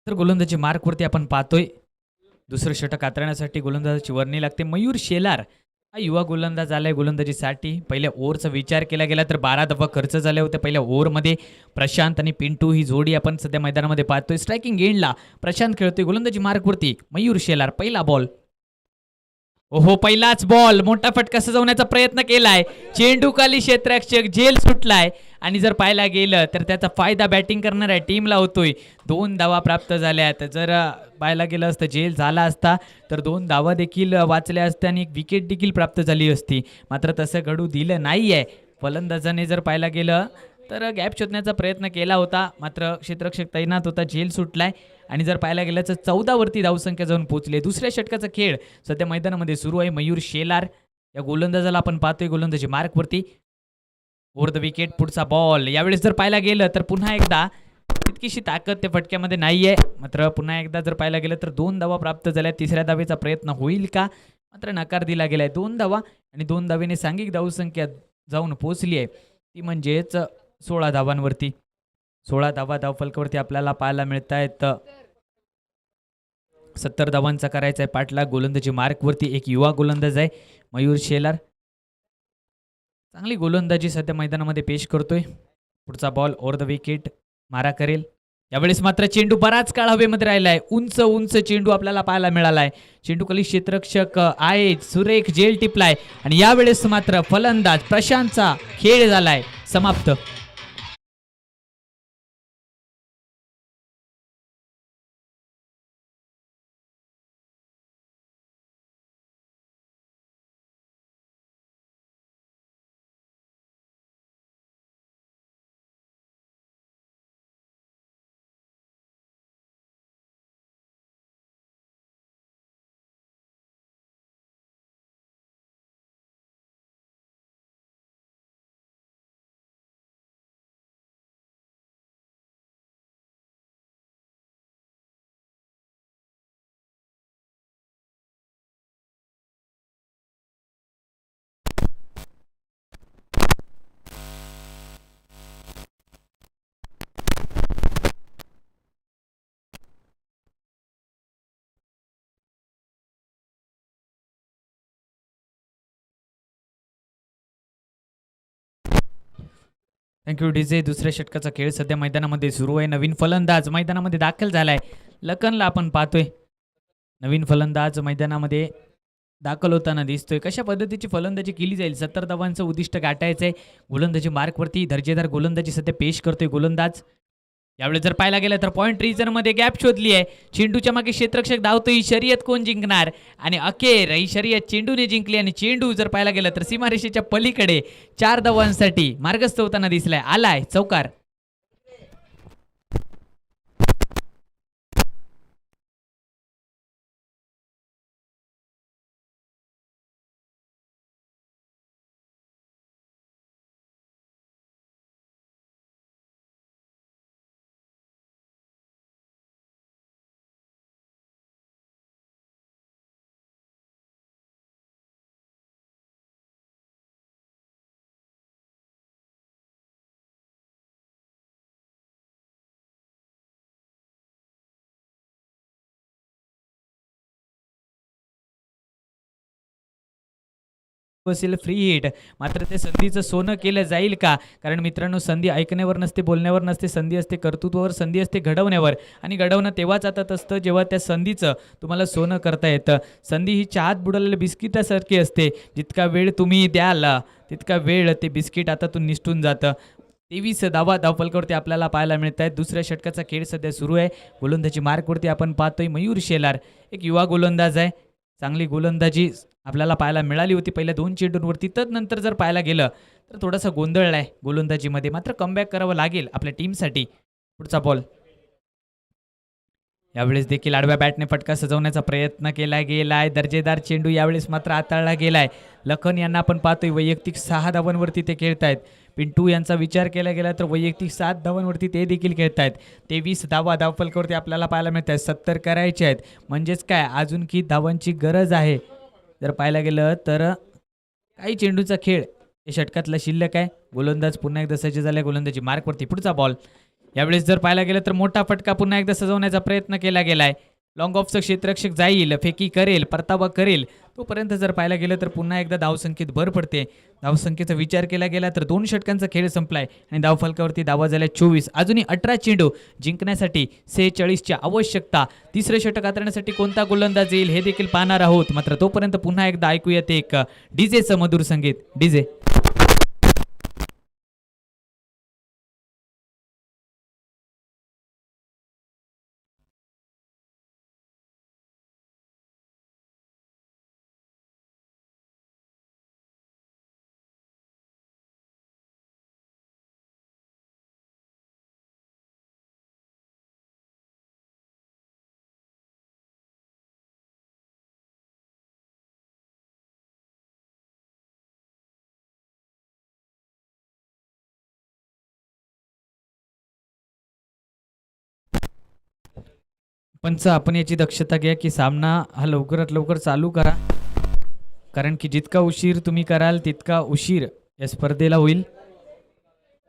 तर गोलंदाजी मार्कवरती आपण पाहतोय दुसरं षटक हाताळण्यासाठी गोलंदाजाची वर्णी लागते. मयूर शेलार हा युवा गोलंदाज आलाय गोलंदाजीसाठी. पहिल्या ओव्हरचा विचार केला गेला तर 12 धावा खर्च झाले होते पहिल्या ओव्हरमध्ये. प्रशांत आणि पिंटू ही जोडी आपण सध्या मैदानामध्ये पाहतोय. स्ट्रायकिंग एंडला प्रशांत खेळतोय गोलंदाजी मार्कवरती. मयूर शेलार पहिला बॉल. ओहो, पहिलाच बॉल. मोठा फटका सजवण्याचा प्रयत्न केलाय. चेंडू खाली क्षेत्ररक्षक झेल सुटलाय आणि जर पाहायला गेलं तर त्याचा फायदा बॅटिंग करणाऱ्या टीमला होतोय. 2 धावा प्राप्त झाल्यात. जर पाहायला गेलं असतं झेल झाला असता तर 2 धावा देखील वाचल्या असत्या आणि एक विकेट देखील प्राप्त झाली असती. मात्र तसं घडू दिलं नाहीये. फलंदाजाने जर पाहायला गेलं तर गॅप शोधण्याचा प्रयत्न केला होता, मात्र क्षेत्ररक्षक तैनात होता, झेल सुटलाय आणि जर पाहायला गेलं तर 14 वरती धावसंख्या जाऊन पोहोचली. दुसऱ्या षटकाचा खेळ सध्या मैदानामध्ये सुरू आहे. मयूर शेलार या गोलंदाजाला आपण पाहतोय गोलंदाजी मार्कवरती. ओव्हर द विकेट पुढचा बॉल. यावेळेस जर पाहायला गेलं तर पुन्हा एकदा तितकीशी ताकद त्या फटक्यामध्ये नाही आहे. मात्र पुन्हा एकदा जर पाहायला गेलं तर 2 धावा प्राप्त झाल्या. तिसऱ्या धावेचा प्रयत्न होईल का? मात्र नकार दिला गेलाय. 2 धावा आणि 2 धावेने सांघिक धावसंख्या जाऊन पोहोचली आहे, ती म्हणजेच 16 धावांवरती. 16 धावा धावफलकावरती आपल्याला पाहायला मिळत आहेत. 70 धावांचा करायचा आहे पाठलाग गोलंदाजी मार्कवरती. एक युवा गोलंदाज आहे मयूर शेलार. चांगली गोलंदाजी सध्या मैदानामध्ये पेश करतोय. पुढचा बॉल ओव्हर द विकेट मारा करेल. यावेळेस मात्र चेंडू बराच काळ हवेमध्ये राहिलाय. उंच उंच चेंडू आपल्याला पाहायला मिळालाय. चेंडू खाली क्षेत्ररक्षक आहे, सुरेख झेल टिपलाय आणि यावेळेस मात्र फलंदाज प्रशांतचा खेळ झालाय समाप्त. Thank you DJ. दुसऱ्या षटकाचा खेळ सध्या मैदानामध्ये सुरू आहे. नवीन फलंदाज मैदानामध्ये दाखल झालाय. लखनला आपण पाहतोय. नवीन फलंदाज मैदानामध्ये दाखल होताना दिसतोय. कशा पद्धतीची फलंदाजी केली जाईल? 70 धावांचं उद्दिष्ट गाठायचंय. गोलंदाजी मार्कवरती दर्जेदार गोलंदाजी सध्या पेश करतोय गोलंदाज. यावेळेस जर पाहायला गेलं तर पॉईंट मध्ये गॅप शोधली आहे. चेंडूच्या मागे क्षेत्ररक्षक धावतो. ही शर्यत कोण जिंकणार? आणि अखेर ही शर्यत चेंडूने जिंकली आणि चेंडू जर पाहायला गेलं तर सीमारेषेच्या पलीकडे 4 धावांसाठी मार्गस्थ होताना दिसलाय. आलाय चौकार. असेल फ्री हिट. मात्र ते संधीचं सोनं केलं जाईल का? कारण मित्रांनो, संधी ऐकण्यावर नसते, बोलण्यावर नसते. संधी असते कर्तृत्वावर, संधी असते घडवण्यावर. आणि घडवणं तेव्हाच हातात असतं जेव्हा त्या संधीचं तुम्हाला सोनं करता येतं. संधी ही चहात बुडवलेल्या बिस्किटासारखी असते. जितका वेळ तुम्ही द्याल तितका वेळ ते बिस्किट हातातून निसटून जातं. 23 धावा धावफलकावरती आपल्याला पाहायला मिळत आहेत. दुसऱ्या षटकाचा खेळ सध्या सुरू आहे. गोलंदाजी मार्कवरती आपण पाहतोय मयूर शेलार, एक युवा गोलंदाज आहे. चांगली गोलंदाजी आपल्याला पाहायला मिळाली होती पहिल्या 2 चेंडूंवरती. तदनंतर जर पाहायला गेलं तर थोडासा गोंधळ आहे गोलंदाजीमध्ये. मात्र कमबॅक करावं लागेल आपल्या टीमसाठी. पुढचा बॉल. यावेळेस देखील आडव्या बॅटने फटका सजवण्याचा प्रयत्न केला गेलाय. दर्जेदार चेंडू यावेळेस मात्र हाताळला गेलाय. लखन यांना आपण पाहतोय वैयक्तिक 6 धावांवरती ते खेळतायत. पिंटू यांचा विचार केला गेला तर वैयक्तिक 7 धावांवरती ते देखील खेळतायत. 23 धावा धावफलकावरती आपल्याला पाहायला मिळत आहेत. 70 करायचे आहेत. म्हणजेच काय, अजून की धावांची गरज आहे. जर पाहायला गेलं तर काही चेंडूचा खेळ या षटकातला शिल्लक आहे. गोलंदाज पुन्हा एकदा सज्ज झाला गोलंदाजी मार्कवरती. पुढचा बॉल. यावेळेस जर पाहायला गेलं तर मोठा फटका पुन्हा एकदा सजवण्याचा प्रयत्न केला गेलाय. लॉंग ऑफचं क्षेत्ररक्षक जाईल, फेकी करेल, परतावा करेल, तोपर्यंत जर पाहायला गेलं तर पुन्हा एकदा धावसंख्येत भर पडते. धावसंख्येचा विचार केला गेला तर 2 षटकांचा खेळ संपलाय आणि धावफलकावरती धावा झाल्या 24. अजूनही 18 चेंडू जिंकण्यासाठी 46ची आवश्यकता. तिसरे षटक हाताळण्यासाठी कोणता गोलंदाज येईल हे देखील पाहणार आहोत. मात्र तोपर्यंत पुन्हा एकदा ऐकूयात एक डीजेचं मधुर संगीत. डीजे. पंच, आपण याची दक्षता घ्या की सामना हा लवकरात लवकर चालू करा, कारण की जितका उशीर तुम्ही कराल तितका उशीर या स्पर्धेला होईल.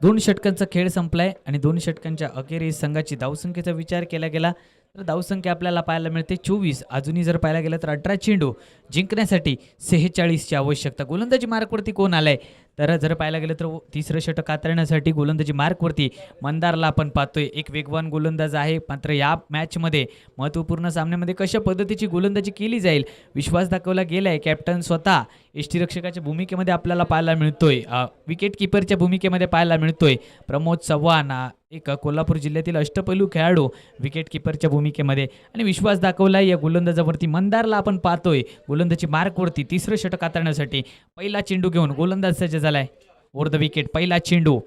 2 षटकांचा खेळ संपलाय आणि 2 षटकांच्या अखेरीस संघाची धावसंख्येचा विचार केला गेला तर धावसंख्या आपल्याला पाहायला मिळते 24. अजूनही जर पाहायला गेलं तर 18 चेंडू जिंकण्यासाठी 46ची आवश्यकता. गोलंदाजी मार्कवरती कोण आलाय तर जर पाहायला गेलं तर तिसरं षटक हाताळण्यासाठी गोलंदाजी मार्कवरती मंदारला आपण पाहतोय. एक वेगवान गोलंदाज आहे. मात्र या मॅचमध्ये महत्त्वपूर्ण सामन्यामध्ये कशा पद्धतीची गोलंदाजी केली जाईल विश्वास दाखवला गेलाय. कॅप्टन स्वतः यष्टीरक्षकाच्या भूमिकेमध्ये आपल्याला पाहायला मिळतोय. विकेट किपरच्या भूमिकेमध्ये पाहायला मिळतोय प्रमोद चव्हाण, एक कोल्हापूर जिल्ह्यातील अष्टपैलू खेळाडू विकेट किपरच्या भूमिकेमध्ये, आणि विश्वास दाखवलाय या गोलंदाजावरती. मंदारला आपण पाहतोय गोलंदाजी मार्कवरती तिसरं षटक हाताळण्यासाठी. पहिला चेंडू घेऊन गोलंदाज सज्ज झालाय. ओव्हर द विकेट पहिला चेंडू.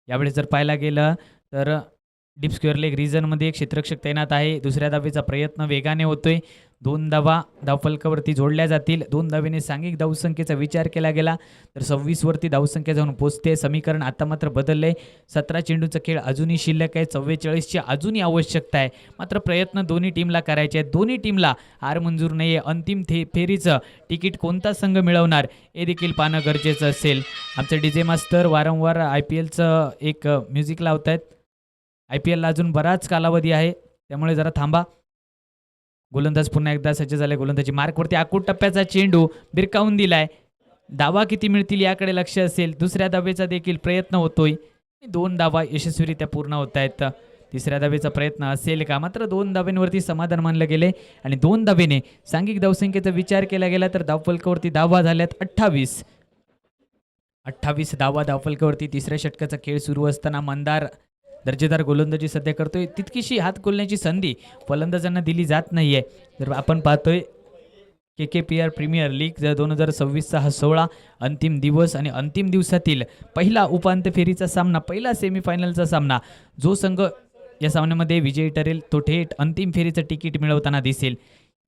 यावेळेस जर पाहायला गेलं तर डीप स्क्वेअर लेग रिजनमध्ये एक क्षेत्ररक्षक तैनात आहे. दुसऱ्या धावेचा प्रयत्न वेगाने होतोय. 2 धावा धावफलकावरती जोडल्या जातील. 2 धावेने सांघिक धावसंख्येचा विचार केला गेला तर 26 वरती धावसंख्या जाऊन पोचते. समीकरण आता मात्र बदललंय. 17 चेंडूचा खेळ अजूनही शिल्लक आहे. 44ची अजूनही आवश्यकता आहे. मात्र प्रयत्न दोन्ही टीमला करायचे आहेत. दोन्ही टीमला हार मंजूर नाही आहे. अंतिम फेरीचं तिकीट कोणता संघ मिळवणार हे देखील पाहणं गरजेचं असेल. आमचे डीजे मास्तर वारंवार IPLचं एक म्युझिक लावत आहेत. IPLला अजून बराच कालावधी आहे, त्यामुळे जरा थांबा. गोलंदाज पुन्हा एकदा सज्ज झाले. गोलंदाजी मार्कवरती आखूड टप्प्याचा चेंडू भिरकावून दिलाय. धावा किती मिळतील याकडे लक्ष असेल. दुसऱ्या धावेचा देखील प्रयत्न होतोय. 2 धावा यशस्वीरित्या पूर्ण होत आहेत. तिसऱ्या धावेचा प्रयत्न असेल का? मात्र 2 धाव्यांवरती समाधान मानलं गेले आणि 2 धावेने सांघिक धावसंख्येचा विचार केला गेला तर धावफलकावरती धावा झाल्यात 28. 28 धावा धावफलकावरती. तिसऱ्या षटकाचा खेळ सुरू असताना मंदार दर्जेदार गोलंदाजी सध्या करतोय. तितकीशी हात खोलण्याची संधी फलंदाजांना दिली जात नाहीये. जर आपण पाहतोय KKPR प्रीमियर लीग 2026चा हा 16 अंतिम दिवस आणि अंतिम दिवसातील पहिला उपांत्य फेरीचा सामना, पहिला सेमीफायनलचा सामना. जो संघ या सामन्यामध्ये विजयी ठरेल तो थेट अंतिम फेरीचं तिकीट मिळवताना दिसेल.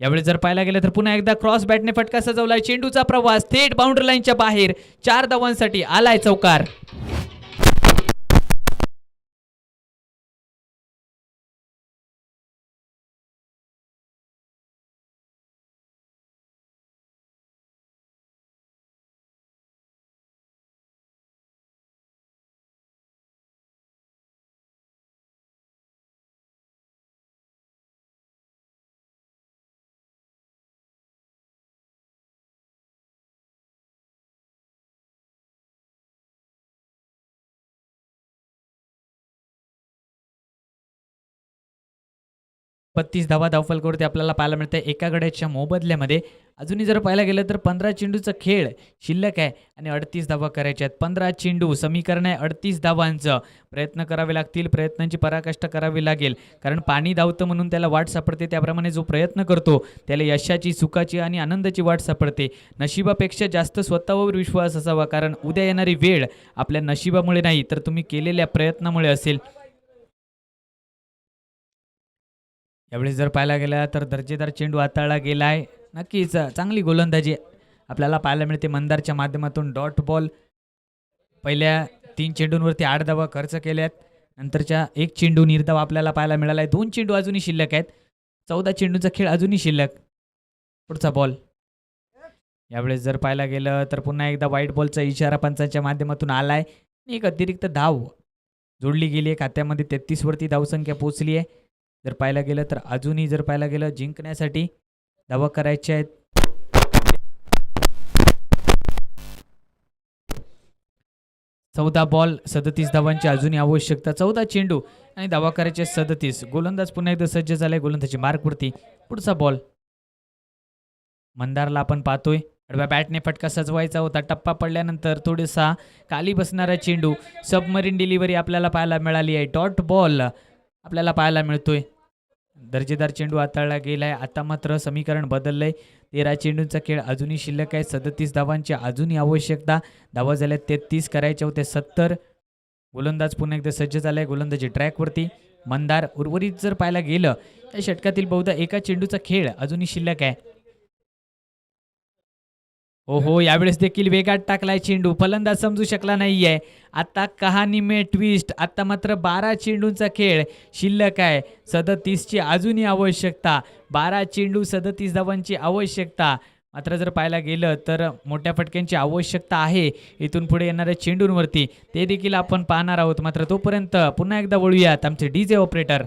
यावेळी जर पाहायला गेलं तर पुन्हा एकदा क्रॉस बॅटने फटका सजवलाय. चेंडूचा प्रवास थेट बाउंड्री लाईनच्या बाहेर. 4 धावांसाठी आलाय चौकार. बत्तीस धावा धावफलकावरती आपल्याला पाहायला मिळतं एका गड्याच्या मोबदल्यामध्ये. अजूनही जर पाहायला गेलं तर 15 चेंडूचा खेळ शिल्लक आहे आणि 38 धावा करायच्या आहेत. 15 चेंडू समीकरण आहे 38 धावांचं. प्रयत्न करावे लागतील, प्रयत्नांची पराकाष्ठा करावी लागेल, कारण पाणी धावतं म्हणून त्याला वाट सापडते. त्याप्रमाणे जो प्रयत्न करतो त्याला यशाची, सुखाची आणि आनंदाची वाट सापडते. नशिबापेक्षा जास्त स्वतःवर विश्वास असावा, कारण उद्या येणारी वेळ आपल्या नशिबामुळे नाही तर तुम्ही केलेल्या प्रयत्नामुळे असेल. यावेळी जर पाहायला गेला तर दर्जेदार चेंडू हाताळला गेला आहे. नक्कीच चांगली गोलंदाजी आपल्याला पाहायला मिळते मंदारच्या माध्यमातून. डॉट बॉल पहिल्या 3 चेंडूंवरती 8 धावा खर्च केल्यात. नंतरच्या 1 चेंडू निर्धाव आपल्याला पाहायला मिळाला आहे. 2 चेंडू अजूनही शिल्लक आहेत. 14 चेंडूचा खेळ अजूनही शिल्लक. पुढचा बॉल. यावेळेस जर पाहायला गेलं तर पुन्हा एकदा व्हाईट बॉलचा इशारा पंचांच्या माध्यमातून आलाय. एक अतिरिक्त धाव जोडली गेली आहे. खात्यामध्ये 33 वरती धावसंख्या पोहोचली आहे. जर पाहायला गेलं तर अजूनही जर पाहायला गेलं जिंकण्यासाठी धावा करायच्या आहेत. चौदा बॉल 37 धावांची अजूनही आवश्यकता. 14 चेंडू आणि धावा करायचे 37. गोलंदाज पुन्हा एकदा सज्ज झालाय गोलंदाजी मार्कवरती. पुढचा बॉल मंदारला आपण पाहतोय. आडव्या बॅटने फटका सजवायचा होता. टप्पा पडल्यानंतर थोडासा खाली बसणारा चेंडू. सबमरीन डिलिव्हरी आपल्याला पाहायला मिळाली आहे. डॉट बॉल आपल्याला पाहायला मिळतोय. दर्जेदार चेंडू हाताळला गेलाय. आता मात्र समीकरण बदललंय. 13 चेंडूंचा खेळ अजूनही शिल्लक आहे. 37 धावांची अजूनही आवश्यकता. धावा झाल्या 33, करायच्या होत्या 70. गोलंदाज पुन्हा एकदा सज्ज झालाय गोलंदाजी ट्रॅकवरती. मंदार उर्वरित जर पाहायला गेलं या षटकातील बहुधा एका चेंडूचा खेळ अजूनही शिल्लक आहे. ओहो, यावेळेस देखील वेगात टाकलाय चेंडू. फलंदाज समजू शकला नाहीये. आता कहाणी में ट्विस्ट. आता मात्र 12 चेंडूंचा खेळ शिल्लक आहे. 37ची अजूनही आवश्यकता. 12 चेंडू 37 धावांची आवश्यकता. मात्र जर पाहायला गेलं तर मोठ्या फटक्यांची आवश्यकता आहे इथून पुढे येणाऱ्या चेंडूंवरती. ते देखील आपण पाहणार आहोत. मात्र तोपर्यंत पुन्हा एकदा वळूयात आमचे डीजे ऑपरेटर.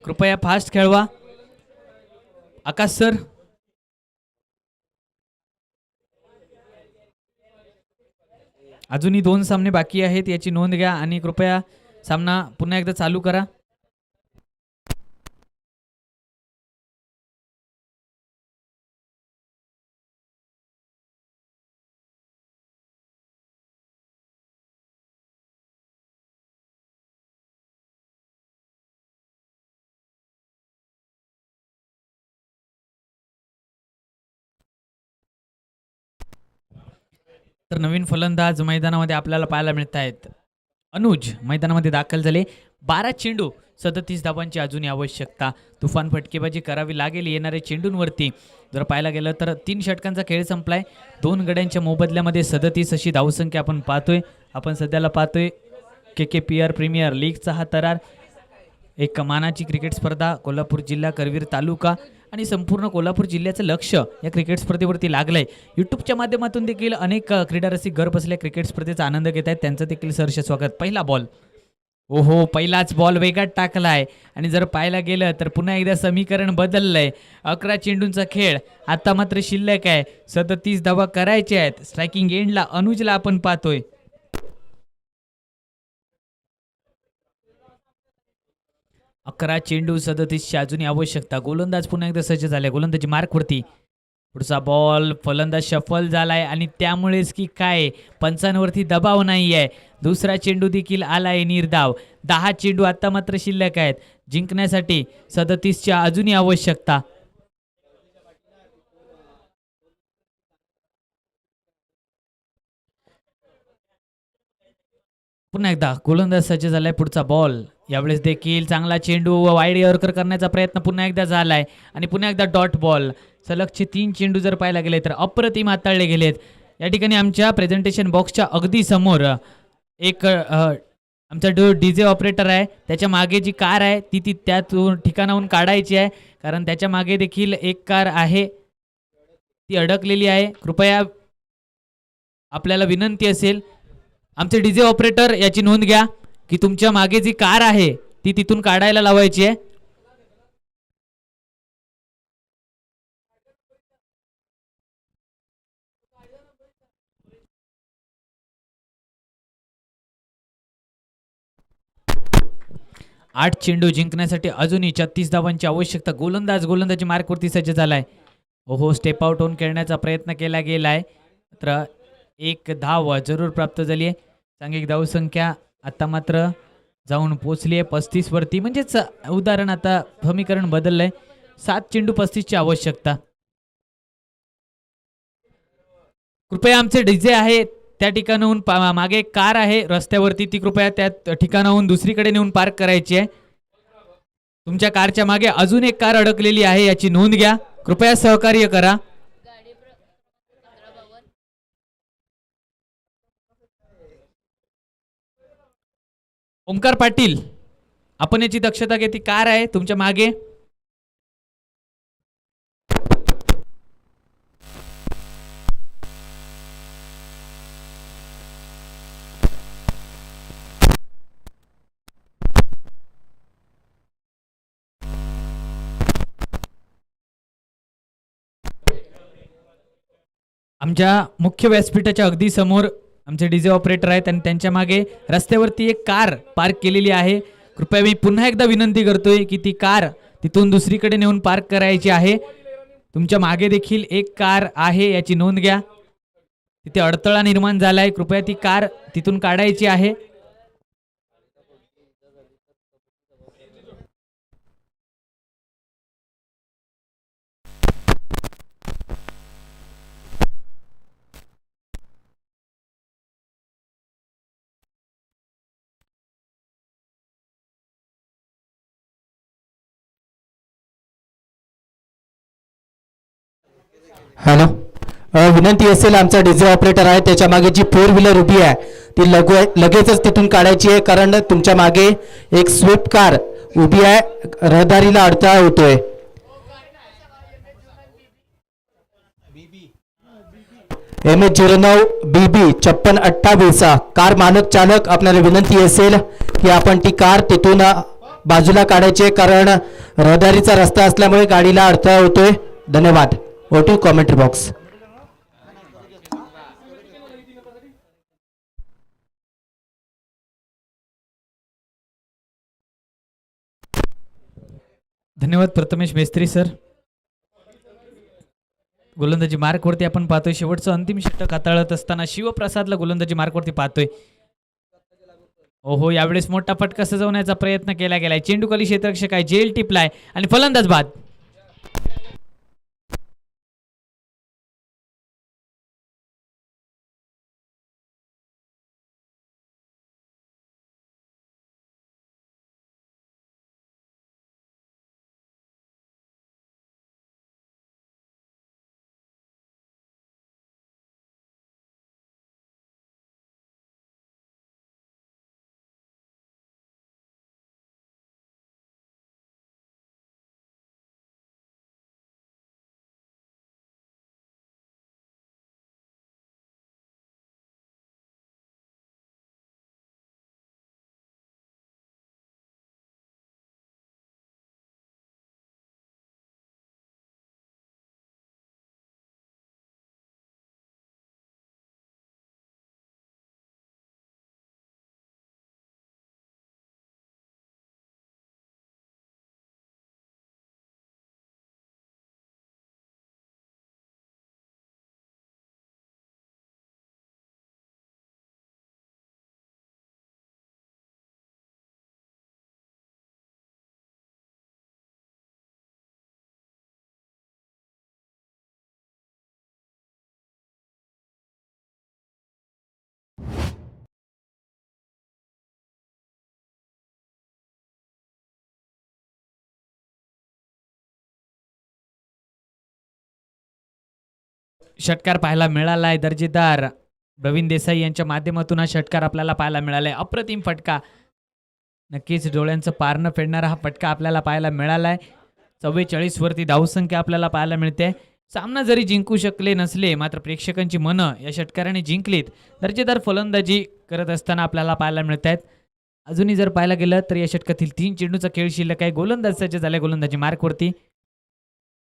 कृपया फास्ट खेळवा. आकाश सर. अजूनही 2 सामने बाकी आहेत याची नोंद घ्या आणि कृपया सामना पुन्हा एकदा चालू करा. तर नवीन फलंदाज मैदानामध्ये आपल्याला पाहायला मिळत आहेत. अनुज मैदानामध्ये दाखल झाले. 12 चेंडू 37 धावांची अजूनही आवश्यकता. तुफान फटकेबाजी करावी लागेल येणाऱ्या चेंडूंवरती. जर पाहायला गेलं तर 3 षटकांचा खेळ संपलाय. 2 गड्यांच्या मोबदल्यामध्ये 37 अशी धावसंख्या आपण पाहतोय. आपण सध्याला पाहतोय KKPR प्रीमियर लीगचा हा तरार. एक मानाची क्रिकेट स्पर्धा कोल्हापूर जिल्हा, करवीर तालुका आणि संपूर्ण कोल्हापूर जिल्ह्याचं लक्ष या क्रिकेट स्पर्धेवरती लागलंय. यूट्यूबच्या माध्यमातून देखील अनेक क्रीडारसिक घर बसल्या क्रिकेट स्पर्धेचा आनंद घेत आहेत. त्यांचं देखील सहर्ष स्वागत. पहिला बॉल. ओहो, पहिलाच बॉल वेगात टाकलाय आणि जर पाहायला गेलं तर पुन्हा एकदा समीकरण बदललंय. 11 चेंडूंचा खेळ आता मात्र शिल्लक आहे. 37 धावा करायच्या आहेत. स्ट्रायकिंग एंडला अनुजला आपण पाहतोय. अकरा चेंडू 37ची अजूनही आवश्यकता. गोलंदाज पुन्हा एकदा सज्ज झालाय गोलंदाजी मार्कवरती. पुढचा बॉल. फलंदाज शफल झालाय आणि त्यामुळेच की काय पंचांवरती दबाव नाही आहे. दुसरा चेंडू देखील आलाय निर्धाव. 10 चेंडू आता मात्र शिल्लक आहेत. जिंकण्यासाठी 37ची अजूनही आवश्यकता. पुन्हा एकदा गोलंदाज सज्ज झालाय. पुढचा बॉल. यावेळेस देखील चांगला चेंडू वाईड यॉर्कर करण्याचा प्रयत्न पुन्हा एकदा झालाय आणि पुन्हा एकदा डॉट बॉल. सलगचे 3 चेंडू जर पाहायला गेले तर अप्रतिम हाताळले गेलेत. या ठिकाणी आमच्या प्रेझेंटेशन बॉक्सच्या अगदी समोर एक आमचा डीजे ऑपरेटर आहे. त्याच्या मागे जी कार आहे ती त्या ठिकाणाहून काढायची आहे, कारण त्याच्या मागे देखील एक कार आहे ती अडकलेली आहे. कृपया आपल्याला विनंती असेल, आमचे डीजे ऑपरेटर याची नोंद घ्या की तुमच्या मागे जी कार आहे ती तिथून काढायला लावायची आहे. आठ चेंडू जिंकण्यासाठी अजूनही 36 धावांची आवश्यकता. गोलंदाजी मार्कवरती सज्ज झालाय. ओहो, स्टेप आउट होऊन खेळण्याचा प्रयत्न केला गेलाय. तर एक धाव जरूर प्राप्त झाली आहे. सांघिक धावसंख्या आता मात्र जाऊन पोचली आहे 35 वरती. म्हणजेच उदाहरण आता समीकरण बदललंय. 7 चेंडू 35 ची आवश्यकता. कृपया आमचे डीजे आहे त्या ठिकाणाहून मागे एक कार आहे रस्त्यावरती, ती कृपया त्या ठिकाणाहून दुसरीकडे नेऊन पार्क करायची आहे. तुमच्या कारच्या मागे अजून एक कार अडकलेली आहे, याची नोंद घ्या. कृपया सहकार्य करा. ओमकार पाटील, आपण याची दक्षता घ्या. ती कार आहे तुमच्या मागे. आमच्या मुख्य व्यासपीठाच्या अगदी समोर आमचे डीजे ऑपरेटर आहेत आणि त्यांच्या मागे रस्त्यावरती एक कार पार्क केलेली आहे. कृपया मी पुन्हा एकदा विनंती करतोय की ती कार तिथून दुसरीकडे नेऊन पार्क करायची आहे. तुमच्या मागे देखील एक कार आहे, याची नोंद घ्या. तिथे अडथळा निर्माण झालाय, कृपया ती कार तिथून काढायची आहे. हॅलो, विनंती असेल, आमचा डीजे ऑपरेटर आहे त्याच्या मागे जी 4 व्हीलर उभी आहे ती लगेचच तिथून काढायची आहे, कारण तुमच्या मागे एक स्विफ्ट कार उभी आहे, रहदारीला अडथळा होतोय. MS09 BB 5628 कार मालक चालक, आपल्याला विनंती असेल की आपण ती कार तिथून बाजूला काढायची आहे, कारण रहदारीचा रस्ता असल्यामुळे गाडीला अडथळा होतोय. धन्यवाद. ओटू कॉमेंट्री बॉक्स. धन्यवाद प्रथमेश मेस्त्री सर. गोलंदाजी मार्कवरती आपण पाहतोय शेवटचं अंतिम षटक हाताळत असताना शिवप्रसादला गोलंदाजी मार्कवरती पाहतोय. ओहो, यावेळेस मोठा फटका सजवण्याचा प्रयत्न केला गेलाय. चेंडू खाली क्षेत्ररक्षक आहे, जेल टिपलाय आणि फलंदाज बाद. षटकार पाहायला मिळाला आहे दर्जेदार. प्रवीण देसाई यांच्या माध्यमातून हा षटकार आपल्याला पाहायला मिळाला आहे. अप्रतिम फटका, नक्कीच डोळ्यांचं पारणं फेडणारा हा फटका आपल्याला पाहायला मिळाला आहे. 44 वरती धावसंख्या आपल्याला पाहायला मिळते. सामना जरी जिंकू शकले नसले, मात्र प्रेक्षकांची मनं या षटकाराने जिंकलीत. दर्जेदार फलंदाजी करत असताना आपल्याला पाहायला मिळत आहेत. अजूनही जर पाहायला गेलं तर या षटकातील 3 चेंडूचा खेळ शिल्लक आहे. गोलंदाज सज्ज झाले गोलंदाजी मार्कवरती.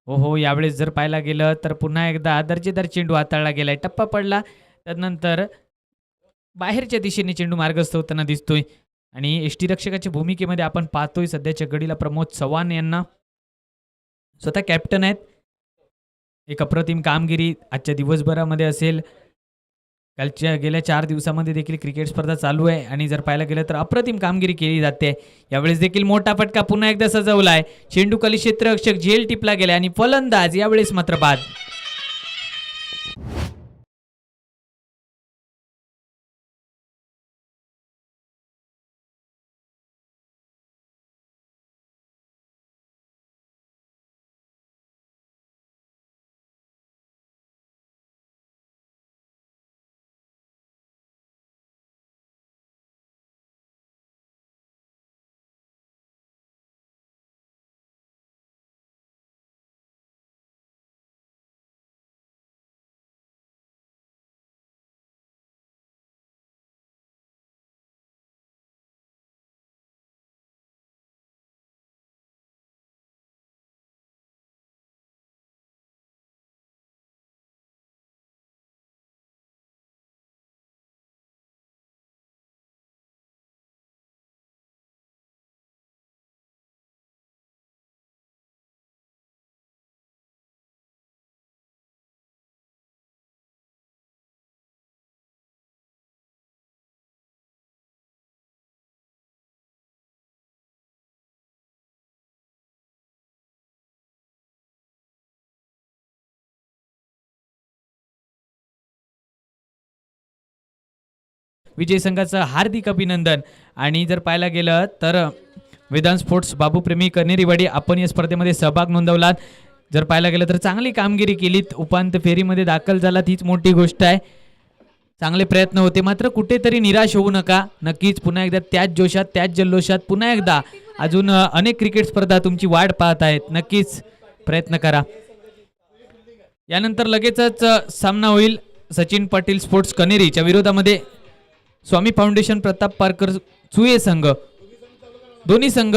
हो, यावेळेस जर पाहायला गेलं तर पुन्हा एकदा दर्जेदार चेंडू हाताळला गेलाय, टप्पा पडला, त्यानंतर बाहेरच्या दिशेने चेंडू मार्गस्थ होताना दिसतोय. आणि यष्टीरक्षकाच्या भूमिकेमध्ये आपण पाहतोय सध्याच्या घडीला प्रमोद चव्हाण यांना. स्वतः कॅप्टन आहेत. एक अप्रतिम कामगिरी आजच्या दिवसभरामध्ये असेल. कालच्या गेल्या 4 दिवसामध्ये देखील क्रिकेट स्पर्धा चालू आहे आणि जर पाहायला गेलं तर अप्रतिम कामगिरी केली जाते. यावेळेस देखील मोठा फटका पुन्हा एकदा सजवलाय. चेंडू खाली क्षेत्ररक्षक झेल टिपला गेला आणि फलंदाज यावेळेस मात्र बाद. विजय संघाचं हार्दिक अभिनंदन. आणि जर पाहायला गेलं तर वेदांत स्पोर्ट्स बाबूप्रेमी कनेरीवाडी आपण या स्पर्धेमध्ये सहभाग नोंदवलात. जर पाहायला गेलं तर चांगली कामगिरी केलीत, उपांत्य फेरीमध्ये दाखल झालात, हीच मोठी गोष्ट आहे. चांगले प्रयत्न होते, मात्र कुठेतरी निराश होऊ नका. नक्कीच पुन्हा एकदा त्याच जोशात त्याच जल्लोषात पुन्हा एकदा अजून अनेक क्रिकेट स्पर्धा तुमची वाट पाहत आहेत. नक्कीच प्रयत्न करा. यानंतर लगेचच सामना होईल सचिन पाटील स्पोर्ट्स कनेरीच्या विरोधामध्ये स्वामी फाउंडेशन प्रताप पारकर चुये संघ. दोन्ही संघ